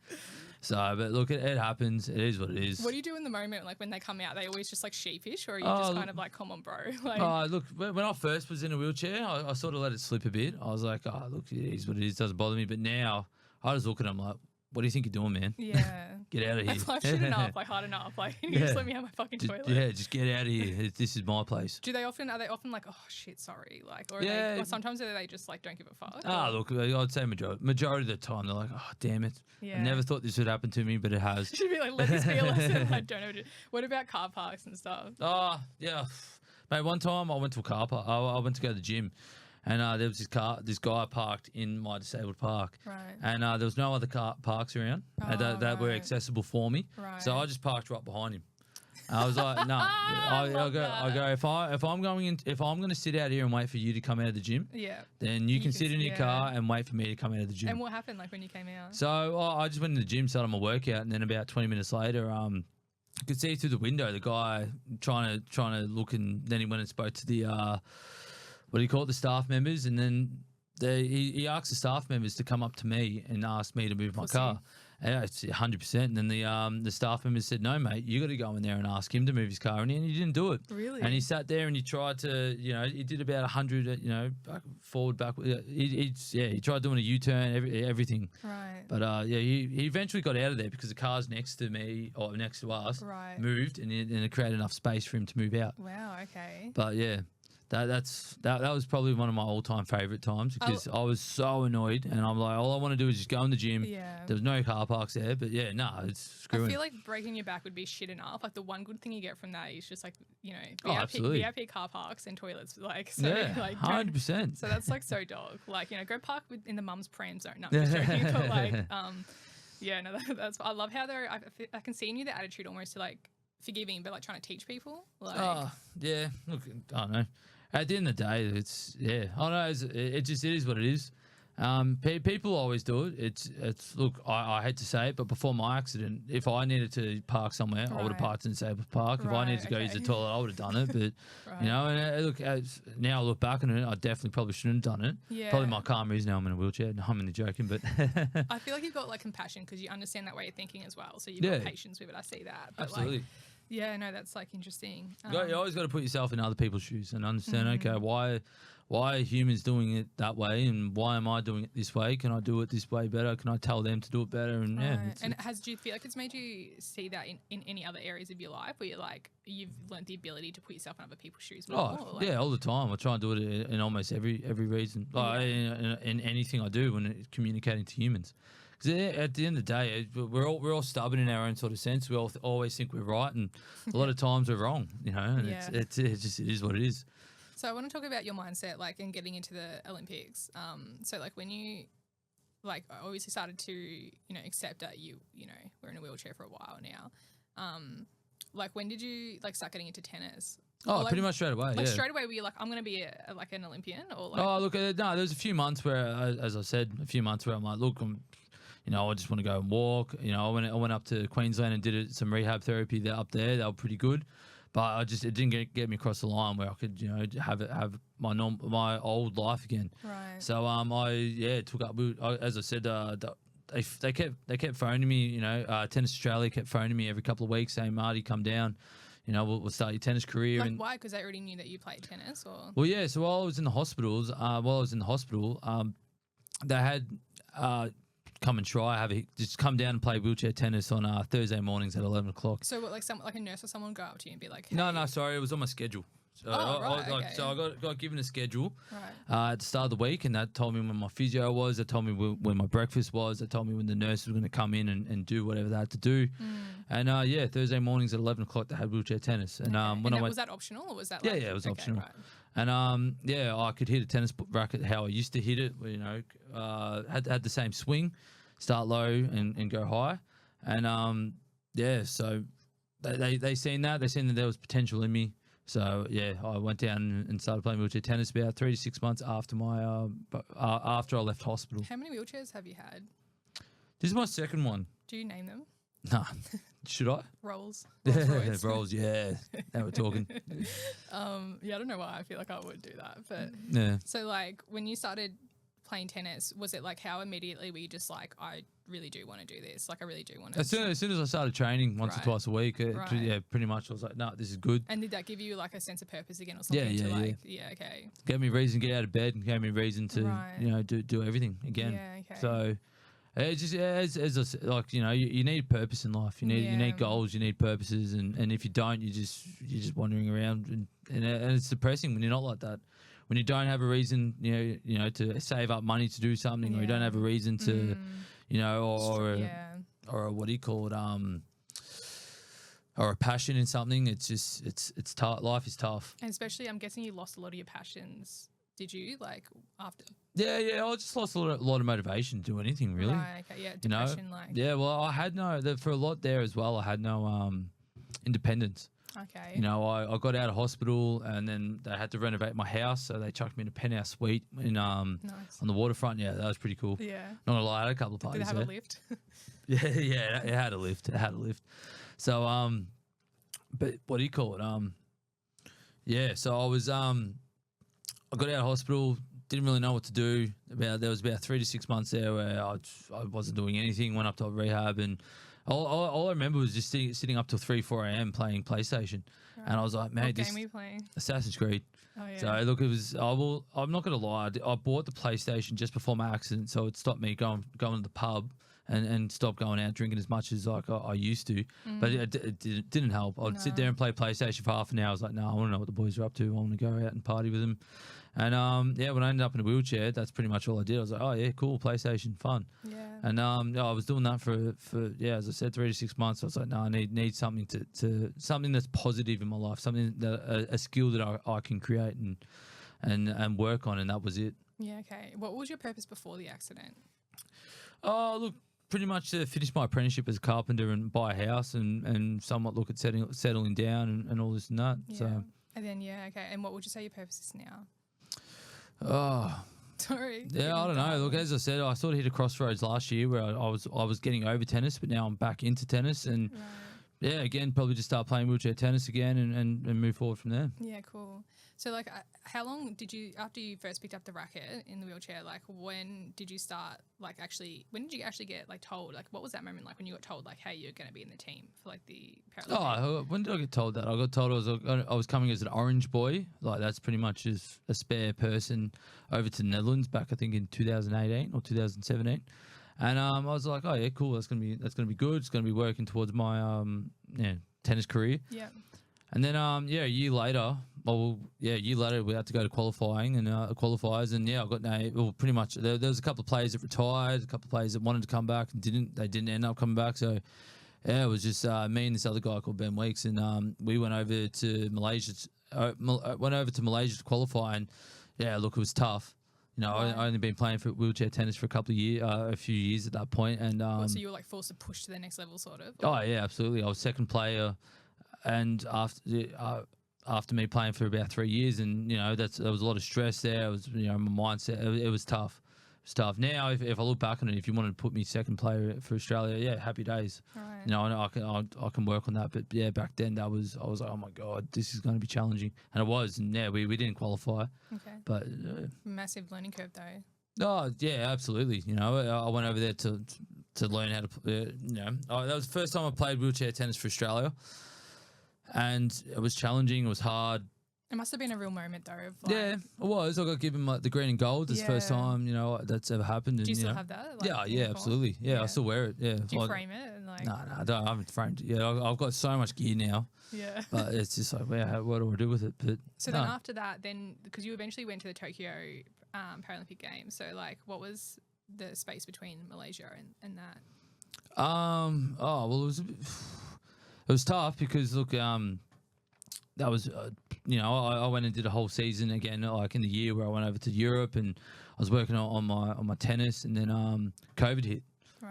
So, but look, it happens. It is what it is. What do you do in the moment? Like when they come out, they always just like sheepish, or are you just kind of like, come on, bro? Like, look, when I first was in a wheelchair, I sort of let it slip a bit. I was like, oh, look, it is what it is. Doesn't bother me. But now I just look at them like, what do you think you're doing, man? Yeah. Get out of here. Like shit enough, like hard enough. Like, you just let me have my fucking toilet. Yeah, just get out of here. This is my place. Are they often like, oh shit, sorry, like, or sometimes they just like don't give a fuck? Look, I'd say majority of the time they're like, oh damn it, I never thought this would happen to me, but it has. You should be like, let this be a lesson. I don't know what to do. What about car parks and stuff? Oh yeah, mate. One time I went to a car park. I went to go to the gym. And there was this guy parked in my disabled park. Right. And there was no other parks around that were accessible for me. Right. So I just parked right behind him. I was like, no. I go. If I'm going to sit out here and wait for you to come out of the gym, then you can sit in your car and wait for me to come out of the gym. And what happened like when you came out? So I just went to the gym, started my workout, and then about 20 minutes later, I could see through the window the guy trying to look, and then he went and spoke to the what do you call it, the staff members, and then he asked the staff members to come up to me and ask me to move my car. Yeah, it's 100%. And then the staff members said, no, mate, you got to go in there and ask him to move his car. And he didn't do it. Really? And he sat there and he tried to, you know, he did about 100, you know, forward, back. He tried doing a U-turn, everything. Right. But, he eventually got out of there because the cars next to me, or next to us, moved, and it created enough space for him to move out. Wow, okay. But, yeah. That was probably one of my all-time favourite times because I was so annoyed, and I'm like, all I want to do is just go in the gym. Yeah. There was no car parks there, but yeah, it's screwing. I feel like breaking your back would be shit enough. Like the one good thing you get from that is just like, you know, VIP car parks and toilets. Like, so, yeah, like 100%. So that's like so dog. Like, you know, go park in the mum's pram zone. No, I'm just joking. But like, yeah, no, that's. I love how I can see in you the attitude almost to like forgiving, but like trying to teach people. Like, yeah. Look, I don't know. At the end of the day, I know it is what it is. People always do it. It's look, I hate to say it, but before my accident, if I needed to park somewhere, I would have parked in the disabled park. If I needed to go use the toilet, I would have done it. But you know, and look, now I look back on it, I definitely probably shouldn't have done it. Yeah. Probably my karma is now I'm in a wheelchair. No, I'm only joking, but I feel like you've got like compassion because you understand that way of thinking as well. So you've got patience with it. I see that. But absolutely. Like, yeah, no, that's like interesting. You always got to put yourself in other people's shoes and understand. Okay, why are humans doing it that way, and why am I doing it this way? Can I do it this way better? Can I tell them to do it better? And do you feel like it's made you see that in any other areas of your life where you're like you've learned the ability to put yourself in other people's shoes more? Yeah, all the time. I try and do it in almost every reason, in anything I do when it's communicating to humans. At the end of the day, we're all stubborn in our own sort of sense. We all always think we're right, and a lot of times we're wrong. You know, and it is what it is. So I want to talk about your mindset, like, in getting into the Olympics. So, like, when you, like, obviously started to, accept that you were in a wheelchair for a while now. Like, when did you, like, start getting into tennis? Oh, Or, like, pretty much straight away. Like, yeah. straight away, were you like, I'm going to be an Olympian? Or like, Oh, look, no, there was a few months where, as I said, I'm like, look, I just want to go and walk. I went up to Queensland and did some rehab therapy there up there. They were pretty good, but it didn't get me across the line where I could, have my old life again. right. So I took up. As I said, they kept phoning me. Tennis Australia kept phoning me every couple of weeks saying, Marty, come down. We'll start your tennis career. Like, and why? Because they already knew that you played tennis, or? Well, yeah. So while I was in the hospital, they had come and try, just come down and play wheelchair tennis on Thursday mornings at 11 o'clock. So, what, like a nurse or someone would go up to you and be like, hey. No, sorry, it was on my schedule. So I got given a schedule at the start of the week, and that told me when my physio was. That told me when my breakfast was. That told me when the nurse was going to come in and do whatever they had to do. And Thursday mornings at 11 o'clock they had wheelchair tennis. And was that optional, or was that? Yeah, it was optional. Right. And I could hit a tennis racket how I used to hit it. Had the same swing, start low and go high. And so they seen that. They seen that there was potential in me. So I went down and started playing wheelchair tennis about 3 to 6 months after after I left hospital. How many wheelchairs have you had? This is my second one. Do you name them? Nah, should I? Rolls. Rolls. Yeah, now we're talking. I don't know why I feel like I would do that, but Yeah. So, like, when you started playing tennis, was it like how immediately were you just like, I really do want to do this? Like, I really do want to. As soon as I started training once or twice a week, pretty much I was like, no, this is good. And did that give you like a sense of purpose again or something? Okay. Gave me a reason to get out of bed, and gave me a reason to do everything again. Yeah, okay. So it's just as I said, like, you need purpose in life. You need goals, you need purposes, and if you don't, you're just wandering around, and it's depressing when you're not like that. When you don't have a reason, to save up money to do something, or you don't have a reason to, or what do you call it, or a passion in something, it's tough. Life is tough. And especially, I'm guessing you lost a lot of your passions. Did you, like, after? Yeah. I just lost a lot of motivation to do anything, really. Right. Okay. Yeah. Depression, Yeah. Well, I had for a lot there as well. I had no independence. Okay. I got out of hospital, and then they had to renovate my house, so they chucked me in a penthouse suite in on the waterfront. Yeah, that was pretty cool. Yeah. Not gonna lie, I had a couple of parties. Did it have a lift? Yeah, it had a lift. So but what do you call it? So I was I got out of hospital, didn't really know what to do. There was about 3 to 6 months there where I wasn't doing anything. Went up to rehab, and all I remember was just sitting up till 3, 4 a.m. playing PlayStation. Right. And I was like, man, what game were you playing? Assassin's Creed. Oh, yeah. So look, it was. I'm not gonna lie. I bought the PlayStation just before my accident, so it stopped me going to the pub and stopped going out drinking as much as like I used to. But it didn't help. I'd sit there and play PlayStation for half an hour. I was like, no, I want to know what the boys are up to. I want to go out and party with them. And when I ended up in a wheelchair, that's pretty much all I did. I was like, oh yeah, cool, PlayStation, fun. Yeah. And I was doing that for as I said, 3 to 6 months. I was like, no, I need something to something that's positive in my life, something that a skill that I can create and work on, and that was it. Yeah. Okay. What was your purpose before the accident? Oh, look, pretty much to finish my apprenticeship as a carpenter and buy a house and somewhat look at settling down and all this and that. Yeah. So. And then okay. And what would you say your purpose is now? Oh, sorry. Yeah, I don't know. Look, as I said, I sort of hit a crossroads last year where I was getting over tennis, but now I'm back into tennis, and again, probably just start playing wheelchair tennis again and move forward from there. Yeah, cool. So, like, how long did you, after you first picked up the racket in the wheelchair, like, when did you start, like, when did you actually get, like, told, like, what was that moment like when you got told, like, hey, you're going to be in the team for, like, the Paralympics? Oh, when did I get told that? I got told I was coming as an orange boy. Like, that's pretty much just a spare person over to the Netherlands back, I think, in 2018 or 2017. And I was like, oh, yeah, cool. That's gonna be good. It's going to be working towards my, tennis career. Yeah. And then, a year later, we had to go to qualifying and qualifiers, and I got pretty much there was a couple of players that retired, a couple of players that wanted to come back and didn't end up coming back. So it was just me and this other guy called Ben Weeks, and we went over to Malaysia went over to Malaysia to qualify, and yeah, look, it was tough. You know, I only been playing for wheelchair tennis for a few years at that point, and so you were like forced to push to the next level, sort of. Oh yeah, absolutely. I was second player, and after me playing for about 3 years, and you know, there was a lot of stress there. It was, you know, my mindset. It was tough. Stuff. Now, if I look back on it, if you wanted to put me second player for Australia, yeah, happy days. Right. You know, I can work on that. But yeah, back then I was like, oh my god, this is going to be challenging, and it was. And yeah, we didn't qualify. Okay. But massive learning curve though. Oh yeah, absolutely. You know, I went over there to learn how to. You know, that was the first time I played wheelchair tennis for Australia, and it was challenging. It was hard. It must have been a real moment, though. Of like, yeah, it was. I got given the green and gold. It's the first time, you know, that's ever happened. And, do you still know, have that? Like, yeah, absolutely. Yeah, I still wear it. Yeah. Do you frame it? And like... No, I don't. I haven't framed it. Yeah, I've got so much gear now. Yeah. But it's just like, what do I do with it? But so then after that, because you eventually went to the Tokyo Paralympic Games, so like, what was the space between Malaysia and that? Oh well, it was tough because look, that was, you know, I went and did a whole season again, like in the year where I went over to Europe, and I was working on my tennis, and then COVID hit,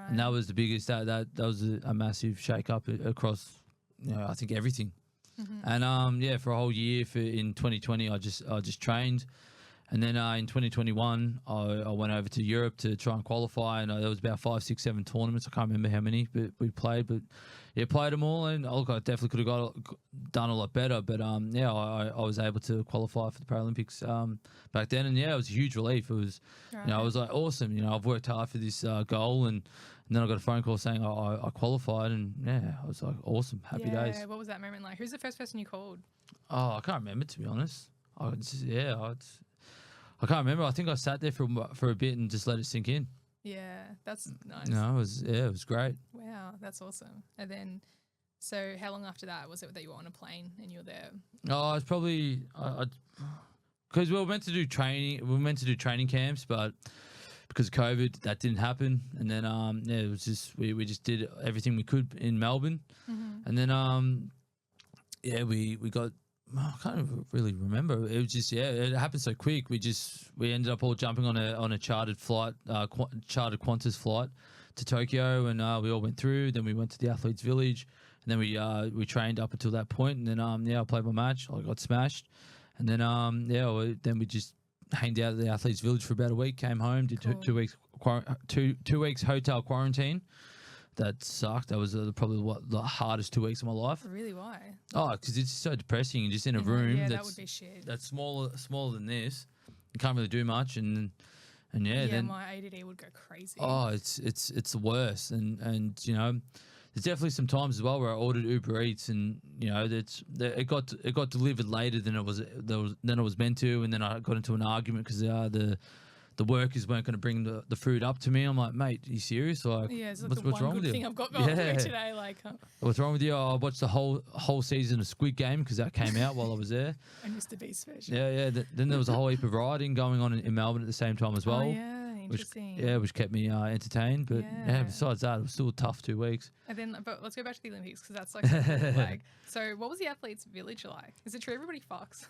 and that was the biggest. That was a massive shake up across, you know, I think everything, and yeah, for a whole year in 2020, I just trained, and then in 2021, I went over to Europe to try and qualify, and there was about 5, 6, 7 tournaments. I can't remember how many, but we played, but. Yeah, played them all, and look, I definitely could have done a lot better. But yeah, I was able to qualify for the Paralympics back then, and yeah, it was a huge relief. It was, you know, I was like, awesome. You know, I've worked hard for this goal, and then I got a phone call saying I qualified, and yeah, I was like, awesome, happy days. Yeah, what was that moment like? Who's the first person you called? Oh, I can't remember, to be honest. I can't remember. I think I sat there for a bit and just let it sink in. Yeah, that's nice. No, it was great. Wow, that's awesome. And then, so how long after that was it that you were on a plane and you were there? Oh, it's probably because we were meant to do training. We were meant to do training camps, but because of COVID, that didn't happen. And then yeah, it was just we just did everything we could in Melbourne, and then yeah, we got. I can't really remember. It was just it happened so quick. We ended up all jumping on a chartered flight, chartered Qantas flight to Tokyo, and we all went through. Then we went to the athletes' village, and then we trained up until that point. And then yeah, I played my match. I got smashed, and then then we just hanged out at the athletes' village for about a week. Came home, did cool. 2 weeks 2 weeks hotel quarantine. That sucked. That was probably the hardest 2 weeks of my life. Really? Why? Oh, because it's so depressing. You're just in a room that would be shit. That's smaller than this. You can't really do much, and yeah. Then my ADD would go crazy. Oh, it's the worst, and you know, there's definitely some times as well where I ordered Uber Eats, and you know, it got delivered later than it was meant to, and then I got into an argument because the workers weren't going to bring the food up to me. I'm like, mate, are you serious? Like, it's like what's wrong with you? Thing I've got going through today. Like, what's wrong with you? I watched the whole season of Squid Game because that came out while I was there. And Mr. Beast special. Yeah. Then there was a whole heap of rioting going on in Melbourne at the same time as well. Oh, yeah. Interesting. Which kept me entertained. But yeah, besides that, it was still a tough 2 weeks. And then, but let's go back to the Olympics because that's like, so cool. Like, so what was the athletes' village like? Is it true everybody fucks?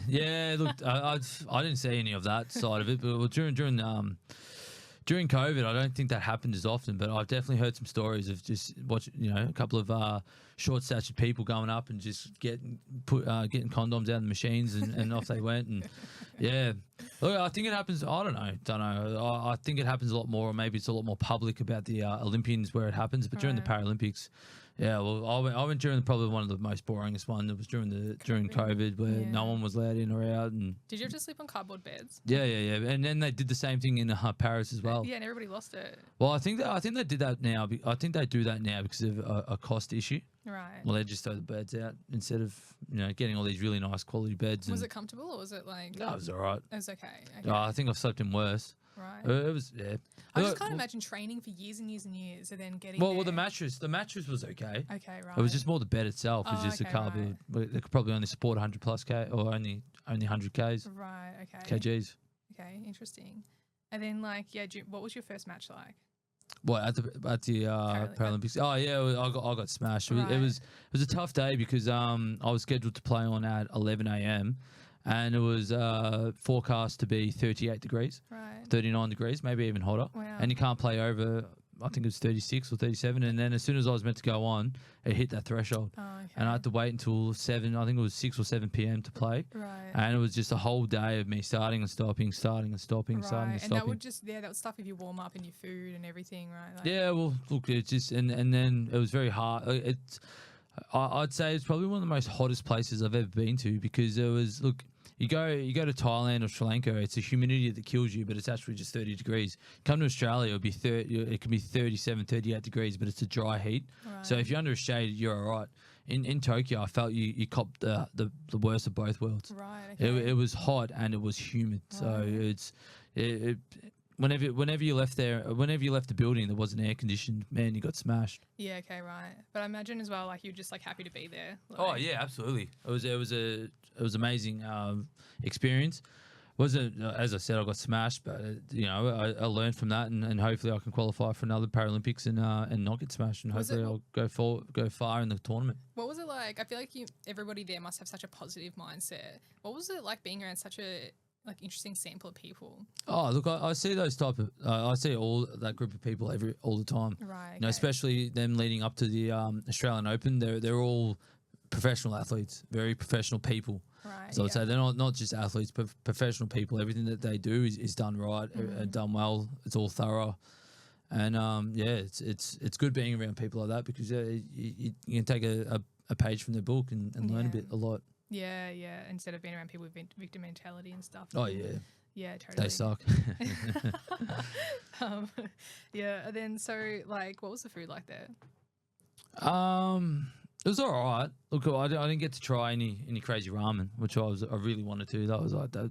Yeah, look, I didn't see any of that side of it, but during COVID, I don't think that happened as often. But I've definitely heard some stories of just watching, you know, a couple of short-statured people going up and just getting condoms out of the machines and off they went. And yeah, look, I think it happens. I don't know. I think it happens a lot more, or maybe it's a lot more public about the Olympians where it happens. But during the Paralympics, yeah, well, I went during probably one of the most boringest one. It was during COVID where no one was allowed in or out. And did you have to sleep on cardboard beds? Yeah. And then they did the same thing in Paris as well. Yeah, and everybody lost it. Well, I think they did that now. I think they do that now because of a cost issue. Right. Well, they just throw the beds out instead of, you know, getting all these really nice quality beds. Was it comfortable or was it like? No, it was all right. It was okay. Oh, I think I've slept in worse. Right. It was, yeah. I just can't imagine training for years and years and years and then getting Well, the mattress was okay. Okay, right. It was just more the bed itself. It was just a cardboard. Right. They could probably only support 100 plus K or only 100 Ks. Right, okay. KGs. Okay, interesting. And then like, what was your first match like? What at the Paralympics? Oh yeah, I got smashed. Right. It was a tough day because I was scheduled to play on at 11 a.m. and it was forecast to be 38 degrees, Right. 39 degrees, maybe even hotter. Wow. And you can't play over. I think it was 36 or 37, and then as soon as I was meant to go on, it hit that threshold, Oh, okay. and I had to wait until 7. I think it was 6 or 7 p.m. to play. Right. And it was just a whole day of me starting and stopping, starting and stopping, starting and And that stopping. would just that would stuff with your warm up and your food and everything, right? Like, Yeah, well, look, it's just and then it was very hard. I'd say it's probably one of the most hottest places I've ever been to because it was you go to Thailand or Sri Lanka, it's the humidity that kills you, but it's actually just 30 degrees. Come to Australia, it'll be it can be 37, 38 degrees, but it's a dry heat. Right. So if you're under a shade, you're all right. In Tokyo, I felt you copped the worst of both worlds. Right. Okay. It was hot and it was humid. So it whenever you left the building, there wasn't air conditioned. Man, you got smashed. Yeah. Okay. Right. But I imagine as well, like you're just like happy to be there. Like, Oh yeah, absolutely. It was amazing experience. Wasn't as I said, I got smashed, but I learned from that, and hopefully I can qualify for another Paralympics and not get smashed, and hopefully I'll go far in the tournament. What was it like? I feel like everybody there must have such a positive mindset. What was it like being around such a interesting sample of people? Oh, look, I see those type of I see all that group of people all the time. Right. You know, especially them leading up to the Australian Open. They're all professional athletes, very professional people. Right. So I'd say they're not just athletes, but professional people. Everything that they do is done right, done well. It's all thorough, and it's good being around people like that because you can take a page from their book and learn a lot. Yeah, yeah. Instead of being around people with victim mentality and stuff. Oh yeah, yeah, totally. they suck. Yeah. And then what was the food like there? It was all right. Look, I didn't get to try any crazy ramen, which I really wanted to. That was like that.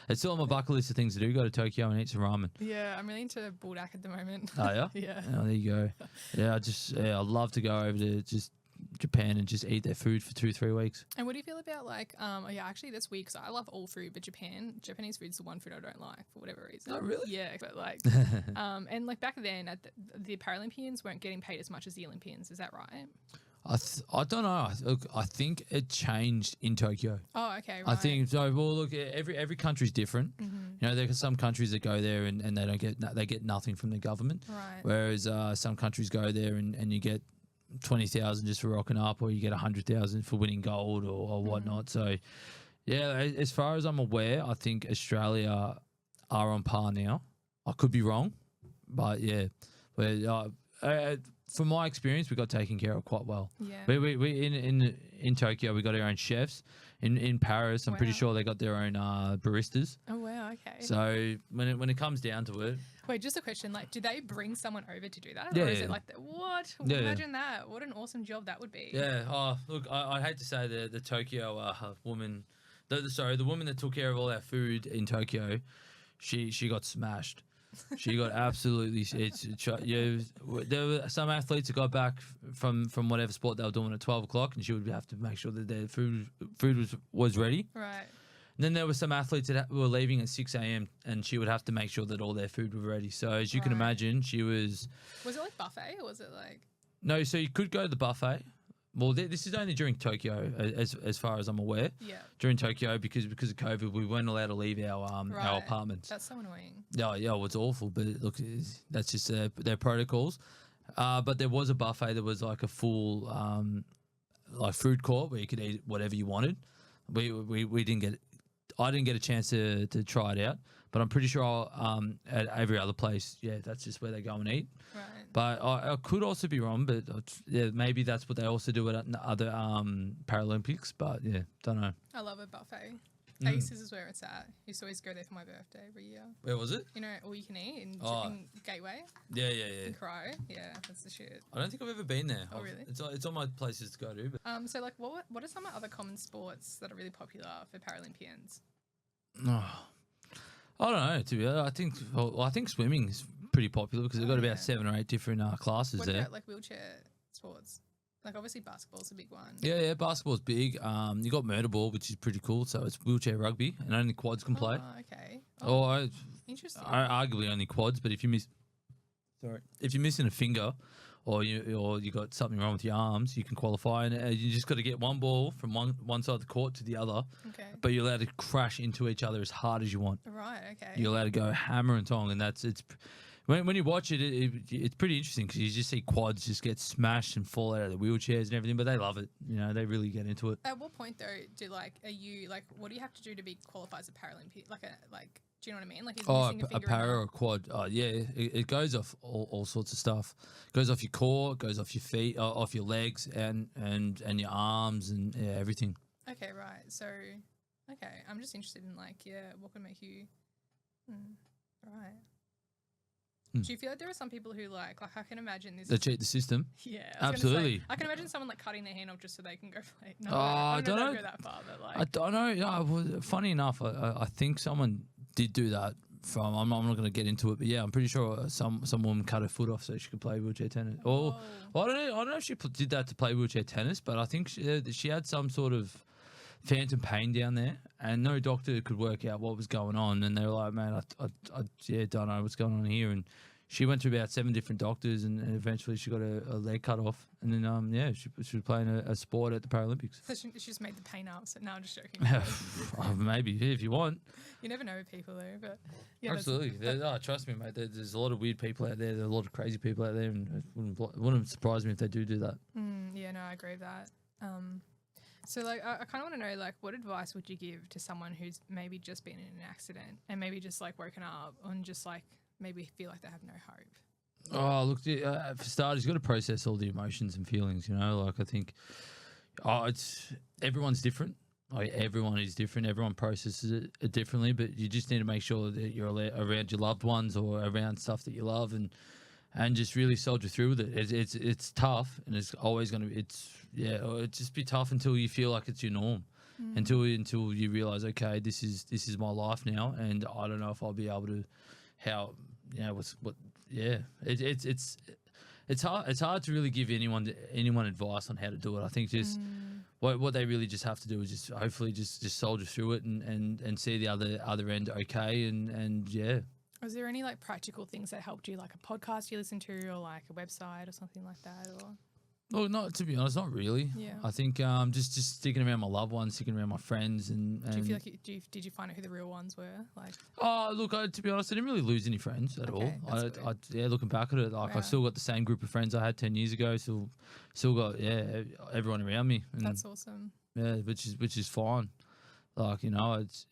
It's still on my bucket list of things to do. Go to Tokyo and eat some ramen. Yeah, I'm really into buldak at the moment. Oh yeah. Yeah. Oh, there you go. Yeah, I'd love to go over to just Japan and just eat their food for 2-3 weeks. And what do you feel about actually that's weird because I love all food, but Japanese food's the one food I don't like for whatever reason. Oh really? Yeah, but and back then the Paralympians weren't getting paid as much as the Olympians. Is that right? I don't know. Look, I think it changed in Tokyo. Oh, okay. Right. I think so. Well, look, every country's different. Mm-hmm. You know, there are some countries that go there and they get nothing from the government. Right. Whereas some countries go there and you get 20,000 just for rocking up, or you get 100,000 for winning gold or whatnot. So, yeah, as far as I'm aware, I think Australia are on par now. I could be wrong, but yeah, from my experience, we got taken care of quite well. Yeah. We in Tokyo, we got our own chefs. In Paris, I'm pretty Wow. sure they got their own baristas. Oh wow. Okay. So when it comes down to it, Wait, just a question. Like, do they bring someone over to do that, Yeah, or is yeah. it like what? Yeah, yeah. Imagine that. What an awesome job that would be. yeah. Oh, look, I hate to say the Tokyo woman, the woman that took care of all our food in Tokyo, she got smashed. She got absolutely. There were some athletes that got back from whatever sport they were doing at 12 o'clock, and she would have to make sure that their food was ready. Right. And then there were some athletes that were leaving at 6 a.m. and she would have to make sure that all their food was ready. So as you can Right. imagine, she was. Was it like buffet, or was it like? No, so you could go to the buffet. Well, this is only during Tokyo, as far as I'm aware. Yeah. During Tokyo, because of COVID, we weren't allowed to leave our Right. apartments. That's so annoying. Yeah, it was awful. But look, that's just their protocols. But there was a buffet. There was like a full like food court where you could eat whatever you wanted. We didn't get. I didn't get a chance to try it out, but I'm pretty sure at every other place, yeah, that's just where they go and eat. Right. But I could also be wrong, but yeah, maybe that's what they also do at other Paralympics. But yeah, don't know. I love a buffet. Mm. Ace is where it's at. I used to always go there for my birthday every year. Where was it? You know, all you can eat in Gateway Yeah. in Crow. Yeah, that's the shit. I don't think I've ever been there. Oh, really? It's on my places to go to. But So like, what are some other common sports that are really popular for Paralympians? I don't know. To be honest, I think swimming is pretty popular because they've got yeah. about 7 or 8 different classes What there. about like wheelchair sports? Like obviously basketball's a big one. Yeah, basketball's big. You got murder ball, which is pretty cool. So it's wheelchair rugby, and only quads can play. Oh, okay. Or Interesting. arguably only quads, but if you miss Sorry. If you're missing a finger, or you got something wrong with your arms, you can qualify, and you just got to get one ball from one side of the court to the other. Okay. But you're allowed to crash into each other as hard as you want. Right. Okay. You're allowed to go hammer and tong, and when you watch it, it's pretty interesting because you just see quads just get smashed and fall out of the wheelchairs and everything. But they love it. They really get into it. At what point though what do you have to do to be qualified as a Paralympian? Do you know what I mean? Like, is missing a a finger para or a quad. Yeah, it goes off all sorts of stuff. It goes off your core, it goes off your feet, off your legs, and your arms, and everything. Okay, right. So, okay, I'm just interested in what can make you, right. Do you feel like there are some people who like I can imagine this. They cheat the system. Yeah, absolutely. I can imagine someone like cutting their hand off just so they can go play. No, I don't know. Go that far, but like I don't know. Yeah, funny enough, I think someone did do that. I'm not going to get into it, but yeah, I'm pretty sure some woman cut her foot off so she could play wheelchair tennis. Or I don't know if she did that to play wheelchair tennis, but I think she had some sort of phantom pain down there, and no doctor could work out what was going on. And they were like, "Man, I don't know what's going on here." And she went to about 7 different doctors, and eventually she got a leg cut off. And then she was playing a sport at the Paralympics. So she just made the pain up. So no, I'm just joking. Maybe if you want. You never know with people though, but yeah, absolutely. Trust me, mate. There's a lot of weird people out there. There's a lot of crazy people out there, and it wouldn't surprise me if they do that. Yeah, no, I agree with that. So like, I kind of want to know, like, what advice would you give to someone who's maybe just been in an accident and maybe just like woken up and just like maybe feel like they have no hope? Oh, look, for starters, you've got to process all the emotions and feelings. Like I think, everyone's different. Like everyone is different. Everyone processes it differently, but you just need to make sure that you're around your loved ones or around stuff that you love, and just really soldier through with it. It's tough, and it's always going to. It'll just be tough until you feel like it's your norm, until you realize, okay, this is my life now, and I don't know if I'll be able to. It's hard to really give anyone advice on how to do it. I think just what they really just have to do is just hopefully just soldier through it and see the other end okay, and yeah. Was there any like practical things that helped you, like a podcast you listen to or like a website or something like that? Or Well, not to be honest, not really. Yeah. I think just sticking around my loved ones, sticking around my friends, and do you feel like did you find out who the real ones were? Like, oh, look, to be honest, I didn't really lose any friends at all. Looking back at it, like I still got the same group of friends I had 10 years ago. Still got everyone around me. And, that's awesome. Yeah, which is fine. Like it's.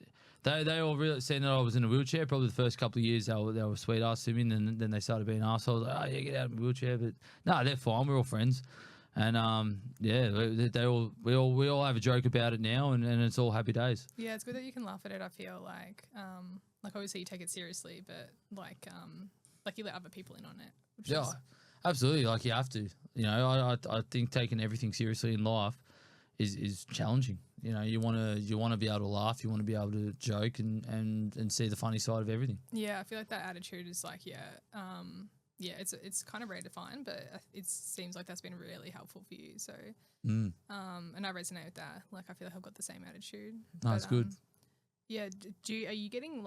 They all really saying that I was in a wheelchair. Probably the first couple of years they were sweet ass to me, and then they started being assholes. Like, oh yeah, get out of my wheelchair. But no, they're fine. We're all friends, and we all have a joke about it now, and it's all happy days. Yeah, it's good that you can laugh at it. I feel like obviously you take it seriously, but like you let other people in on it. Absolutely. Like you have to. I think taking everything seriously in life is challenging. You want to be able to laugh, you want to be able to joke and see the funny side of everything. Yeah, I feel like that attitude is like it's kind of rare to find, but it seems like that's been really helpful for you. So and I resonate with that. Like I feel like I've got the same attitude. That's good. Yeah, are you getting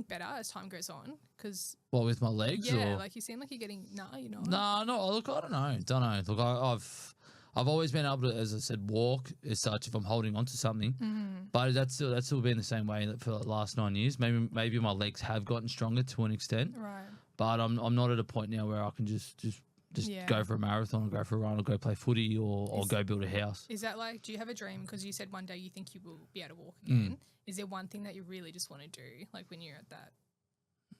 better as time goes on? Because with my legs? Yeah, or? like you seem like you're getting you're not. No. Look, I don't know. Look, I've always been able to, as I said, walk as such if I'm holding on to something. But that's still been the same way for the last 9 years. Maybe my legs have gotten stronger to an extent. Right. But I'm not at a point now where I can just go for a marathon or go for a run or go play footy or go build a house. Is that like, do you have a dream? Because you said one day you think you will be able to walk again. Is there one thing that you really just want to do, like when you're at that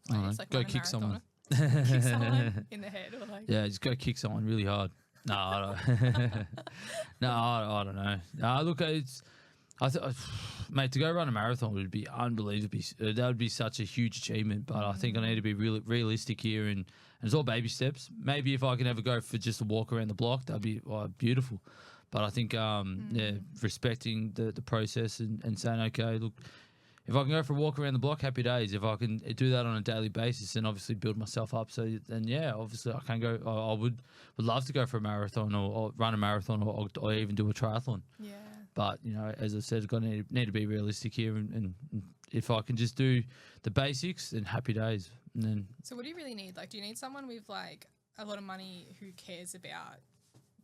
place? Like go kick someone. Kick someone in the head or like? Yeah, just go kick someone really hard. No, I don't know. Look, mate, to go run a marathon would be unbelievable. That would be such a huge achievement. But I think I need to be realistic here, and it's all baby steps. Maybe if I can ever go for just a walk around the block, that'd be beautiful. But I think, respecting the process and saying, okay, look, if I can go for a walk around the block, happy days. If I can do that on a daily basis and obviously build myself up, so then obviously I can go. I would love to go for a marathon or run a marathon or even do a triathlon. Yeah. But as I said, need to be realistic here, and if I can just do the basics, then happy days. And then So what do you really need? Like, do you need someone with like a lot of money who cares about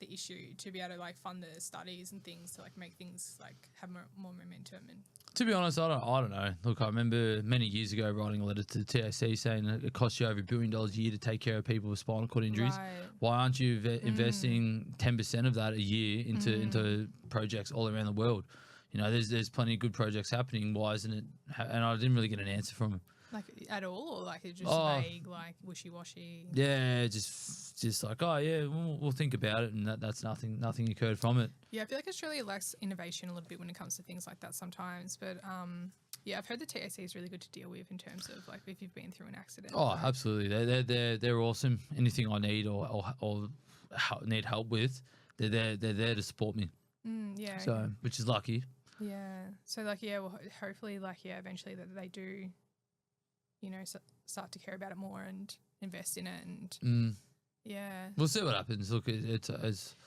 the issue to be able to like fund the studies and things to like make things like have more momentum? And to be honest, I don't know. Look, I remember many years ago writing a letter to the TAC saying that it costs you over $1 billion a year to take care of people with spinal cord injuries. Right. Why aren't you investing 10% of that a year into projects all around the world? You know, there's plenty of good projects happening. Why isn't it? And I didn't really get an answer from him. Like at all, or like it's just vague, like wishy-washy? Yeah, just like, oh yeah, we'll think about it, and that's nothing occurred from it. Yeah, I feel like Australia lacks innovation a little bit when it comes to things like that sometimes. But yeah, I've heard the TAC is really good to deal with in terms of like if you've been through an accident. Oh, absolutely, they're awesome. Anything I need or need help with, they're there to support me. Yeah. So, which is lucky. Yeah. So like well, hopefully like eventually that they do, you know, start to care about it more and invest in it, and yeah, we'll see what happens. Look, it's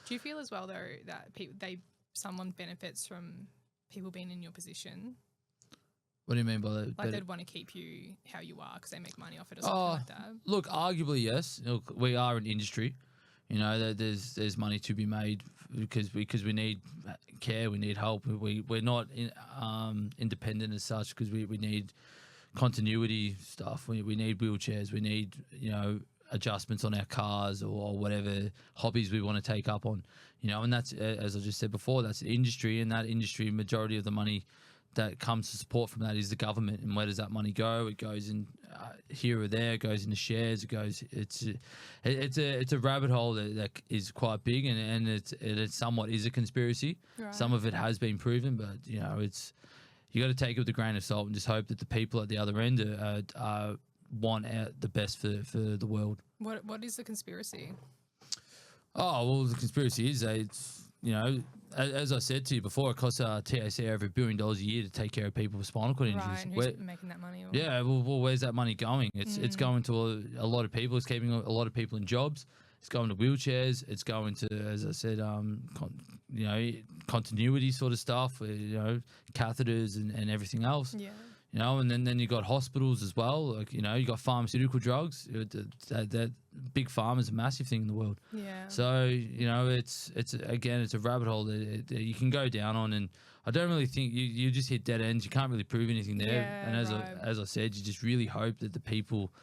Do you feel as well though that someone benefits from people being in your position? What do you mean by that? Like they'd want to keep you how you are because they make money off it or something like that. Look, arguably yes. Look, we are an industry. You know, there's money to be made because we need care, we need help. We're not independent as such because we need continuity stuff. We need wheelchairs. We need, you know, adjustments on our cars or whatever hobbies we want to take up on. You know, and that's, as I just said before, that's an industry, and that industry, majority of the money that comes to support from that is the government. And where does that money go? It goes in here or there. It goes into shares. It goes. It's a rabbit hole that is quite big, and it somewhat is a conspiracy. Right. Some of it has been proven, but you know, you got to take it with a grain of salt and just hope that the people at the other end want out the best for the world. What is the conspiracy? Oh well, the conspiracy is that it's, you know, as I said to you before, it costs TAC over $1 billion a year to take care of people with spinal cord injuries. Right, and who's making that money? Or? Yeah, well, where's that money going? It's going to a lot of people. It's keeping a lot of people in jobs. It's going to wheelchairs. It's going to, as I said, you know, continuity sort of stuff. You know, catheters and everything else. Yeah. You know, and then you got hospitals as well. Like, you know, you got pharmaceutical drugs. That big pharma is a massive thing in the world. Yeah. So, you know, it's a rabbit hole that you can go down on, and I don't really think you just hit dead ends. You can't really prove anything there. Yeah, and as I said, you just really hope that the people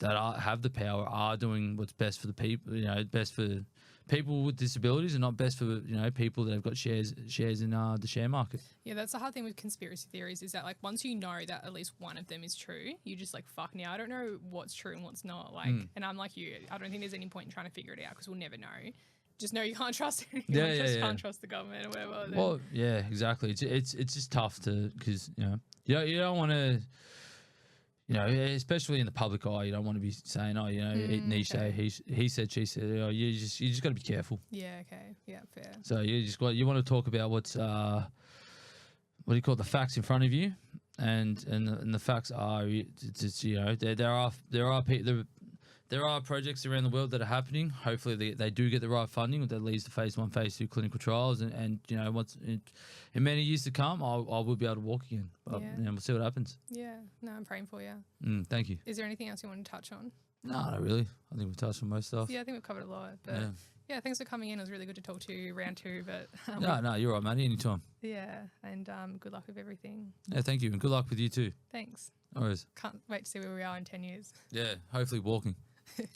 that have the power are doing what's best for the people. You know, best for people with disabilities and not best for, you know, people that have got shares in the share market. Yeah, that's the hard thing with conspiracy theories is that like once you know that at least one of them is true, you just like, fuck now, I don't know what's true and what's not. Like, and I'm like you, I don't think there's any point in trying to figure it out because we'll never know. Just know you can't trust anyone. Can't trust the government or whatever. Then. Well, yeah, exactly. It's just tough to, because you know you don't want to. You know, especially in the public eye, you don't want to be saying, "Oh, you know, he said, she said." You know, you just got to be careful. Yeah. Okay. Yeah. Fair. So you want to talk about what's what do you call it, the facts in front of you, and the facts are, it's, you know, there are projects around the world that are happening. Hopefully they do get the right funding that leads to phase 1, phase 2 clinical trials, and you know, in many years to come, I will be able to walk again. But you know, we'll see what happens. Yeah, no, I'm praying for you. Thank you. Is there anything else you want to touch on? No, not really. I think we've touched on most stuff. Yeah, I think we've covered a lot. But yeah, thanks for coming in. It was really good to talk to you, round 2. But no, you're right, Maddie. Anytime. Yeah, and good luck with everything. Yeah, thank you, and good luck with you too. Thanks. No worries. Can't wait to see where we are in 10 years. Yeah, hopefully walking.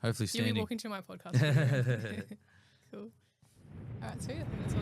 Hopefully standing. You'll be walking to my podcast. Cool. All right, so yeah, I think that's all.